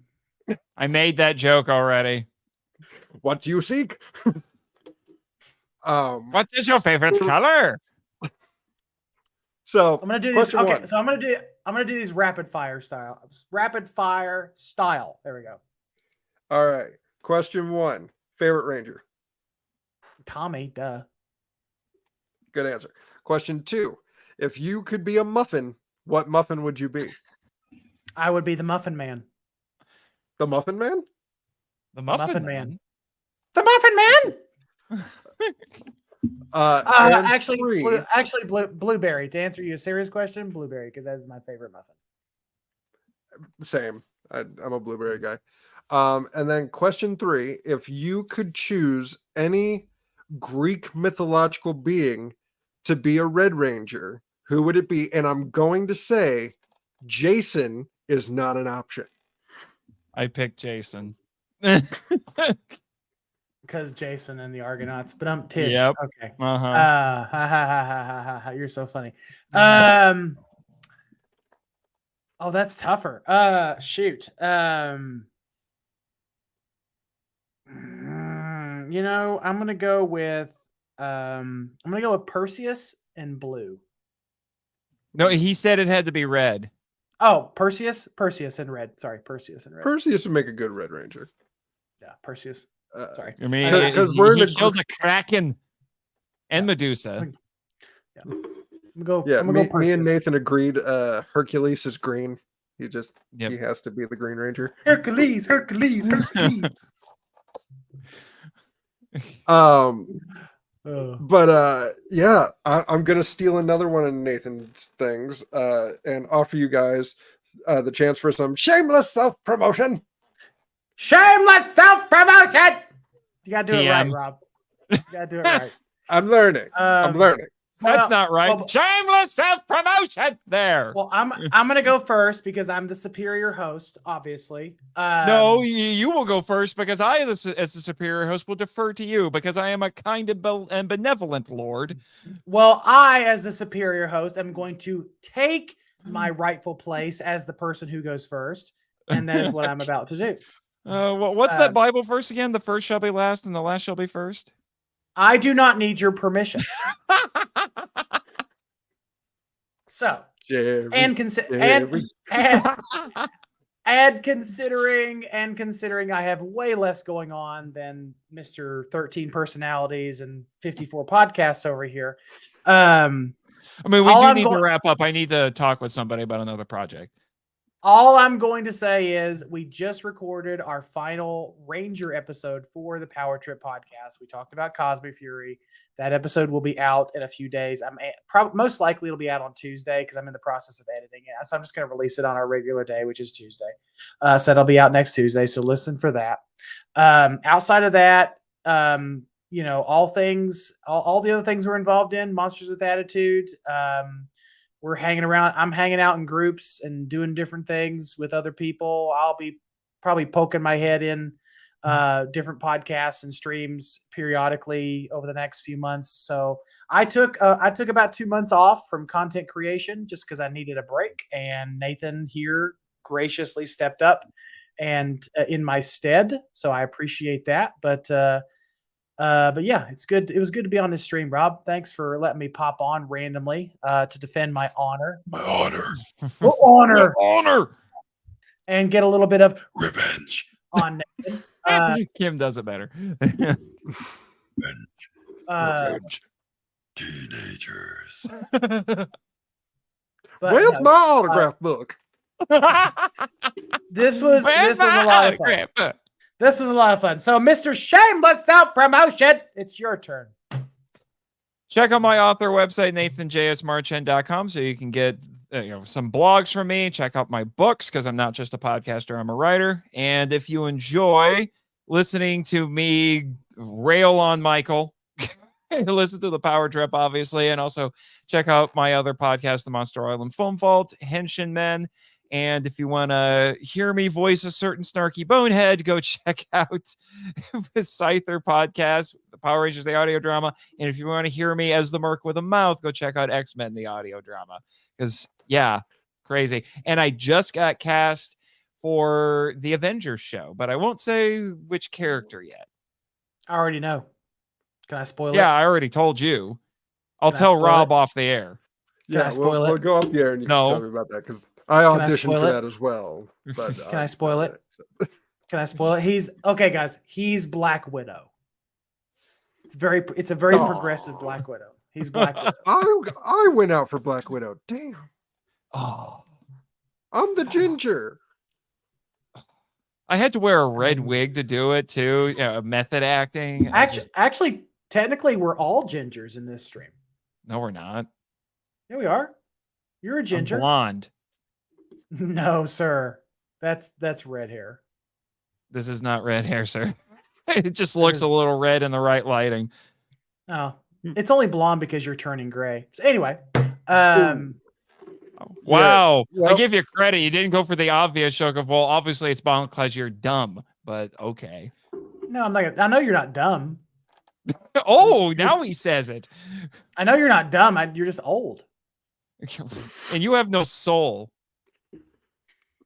I made that joke already. What do you seek? What is your favorite color? So I'm gonna do these. question Okay, one. so I'm gonna do these rapid fire style. Rapid fire style. There we go. All right. Question 1. Favorite Ranger. Tommy, duh. Good answer. Question 2. If you could be a muffin, what muffin would you be? I would be the Muffin Man. The Muffin Man? The Muffin Man. The Muffin Man. And Actually, 3, blueberry. To answer your serious question, blueberry, because that is my favorite muffin. same. I'm a blueberry guy. And then question 3, if you could choose any Greek mythological being to be a Red Ranger, who would it be? And I'm going to say Jason is not an option. I picked Jason. Because Jason and the Argonauts, but I'm Tish. Yep. Okay. Uh-huh. Ha, ha, ha, ha, ha, ha. You're so funny. Oh, that's tougher. Shoot. You know, I'm gonna go with Perseus and blue. No, he said it had to be red. Oh, Perseus and red. Sorry, Perseus and red. Perseus would make a good Red Ranger. Yeah, Perseus. Sorry. I mean, Because he, we're in he a killed the Kraken and Medusa. Yeah. I'm gonna go. Yeah, I'm gonna me, go me and Perseus. Nathan agreed. Hercules is green. He Yep. has to be the Green Ranger. Hercules. But yeah, I'm gonna steal another one of Nathan's things and offer you guys the chance for some shameless self-promotion. Shameless self-promotion. You gotta do it right, TM. Rob. You gotta do it right. I'm learning. I'm learning. That's Well, not right. well- Shameless self-promotion there. Well, I'm gonna go first because I'm the superior host, obviously. No, you will go first because I, as the superior host, will defer to you because I am a kind and benevolent lord. Well, I, as the superior host, am going to take my rightful place as the person who goes first, and that is what I'm about to do. What's that Bible verse again? The first shall be last, and the last shall be first. I do not need your permission. So, Jerry, and Jerry. considering I have way less going on than Mr. 13 personalities and 54 podcasts over here. I mean, we All do I'm need go- to wrap up. I need to talk with somebody about another project. All I'm going to say is we just recorded our final Ranger episode for the Power Trip podcast. We talked about Cosby Fury. That episode will be out in a few days. Most likely it'll be out on Tuesday because I'm in the process of editing it. So I'm just going to release it on our regular day, which is Tuesday. So it'll be out next Tuesday. So listen for that. Outside of that, you know, all the other things we're involved in, Monsters with Attitude. We're hanging around. I'm hanging out in groups and doing different things with other people. I'll be probably poking my head in different podcasts and streams periodically over the next few months. So I took about 2 months off from content creation just because I needed a break. And Nathan here graciously stepped up and in my stead. So I appreciate that. But yeah, it's good. It was good to be on this stream, Rob. Thanks for letting me pop on randomly to defend my honor. My honor. Your honor. Honor. And get a little bit of revenge on Nathan. Kim does it better. Revenge. Teenagers. But Where's no, my autograph book? this was a lot of fun. This was a lot of fun. So, Mr. Shameless Self-Promotion, it's your turn. Check out my author website, nathanjsmarchand.com, so you can get some blogs from me. Check out my books because I'm not just a podcaster, I'm a writer. And if you enjoy listening to me rail on Michael, listen to the Power Trip, obviously, and also check out my other podcast, the Monster Island Foam Vault, Henshin Men. And if you want to hear me voice a certain snarky bonehead, go check out the Scyther podcast, the Power Rangers, the audio drama. And if you want to hear me as the Merc with a mouth, go check out X-Men, the audio drama. Because, yeah, crazy. And I just got cast for the Avengers show, but I won't say which character yet. I already know. Can I spoil it? Yeah, I already told you. I'll Can I tell spoil Rob it? off the air. Can I Yeah, spoil we'll it? go up there and you No. can tell me about that because I Can I auditioned spoil for it? that as well. But Can I spoil it? Can I spoil it? He's okay, guys. He's Black Widow. It's a very Aw. progressive Black Widow. He's Black Widow. I went out for Black Widow. Damn, Oh, I'm the ginger. I had to wear a red wig to do it too. Method acting. Actually, technically, we're all gingers in this stream. No, we're not. Here we are. You're a I'm ginger. blonde. No, sir. That's red hair. This is not red hair, sir. It just looks a little red in the right lighting. Oh, it's only blonde because you're turning gray. So anyway, Wow. well- I give you credit. You didn't go for the obvious joke of, well, obviously it's blonde because you're dumb, but okay. no, I'm not. I know you're not dumb. Oh, now he says it. I know you're not dumb. You're just old. And you have no soul.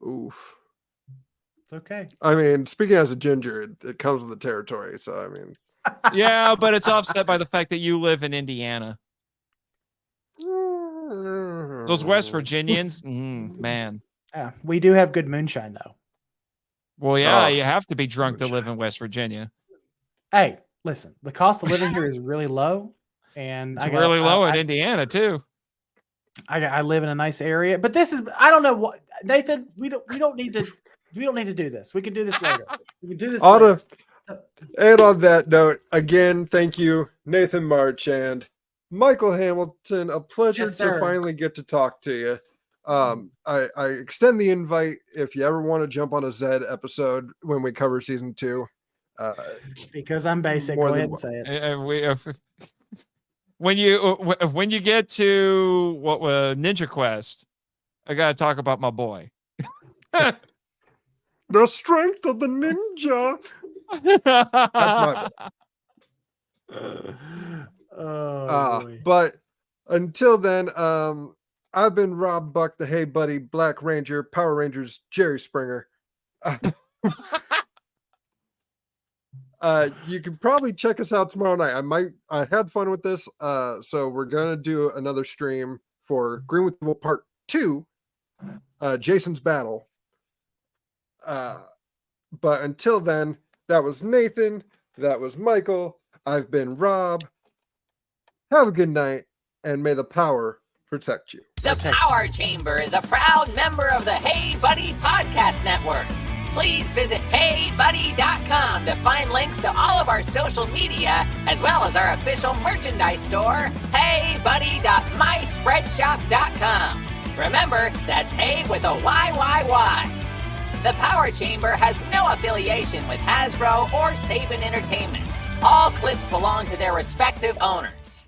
Oof. It's okay. I mean, speaking as a ginger, it comes with the territory. So I mean, Yeah, but it's offset by the fact that you live in Indiana. Those West Virginians, man. Yeah, we do have good moonshine though. Well, yeah, Oh, you have to be drunk to moonshine. live in West Virginia. Hey, listen, the cost of living here is really low, and It's really low in Indiana too. I live in a nice area, but this is I don't know what Nathan. We don't need to do this. We can do this later. We can do this. Later. And on that note, again, thank you, Nathan March and Michael Hamilton. A pleasure Yes, to sir. finally get to talk to you. I extend the invite if you ever want to jump on a Zed episode when we cover season 2. Because I'm basic. More Go than ahead and say it. When you get to what Ninja Quest, I gotta talk about my boy. The strength of the ninja. That's my Oh, but until then, I've been Rob Buck, the Hey Buddy, Black Ranger, Power Rangers, Jerry Springer. You can probably check us out tomorrow night. I had fun with this. So we're gonna do another stream for Green with Evil Part 2, Jason's Battle. But until then, that was Nathan, that was Michael, I've been Rob. Have a good night, and may the power protect you. The Power Chamber is a proud member of the Hey Buddy Podcast Network. Please visit HeyBuddy.com to find links to all of our social media, as well as our official merchandise store, HeyBuddy.myspreadshop.com. Remember, that's Hey with a YYY. The Power Chamber has no affiliation with Hasbro or Saban Entertainment. All clips belong to their respective owners.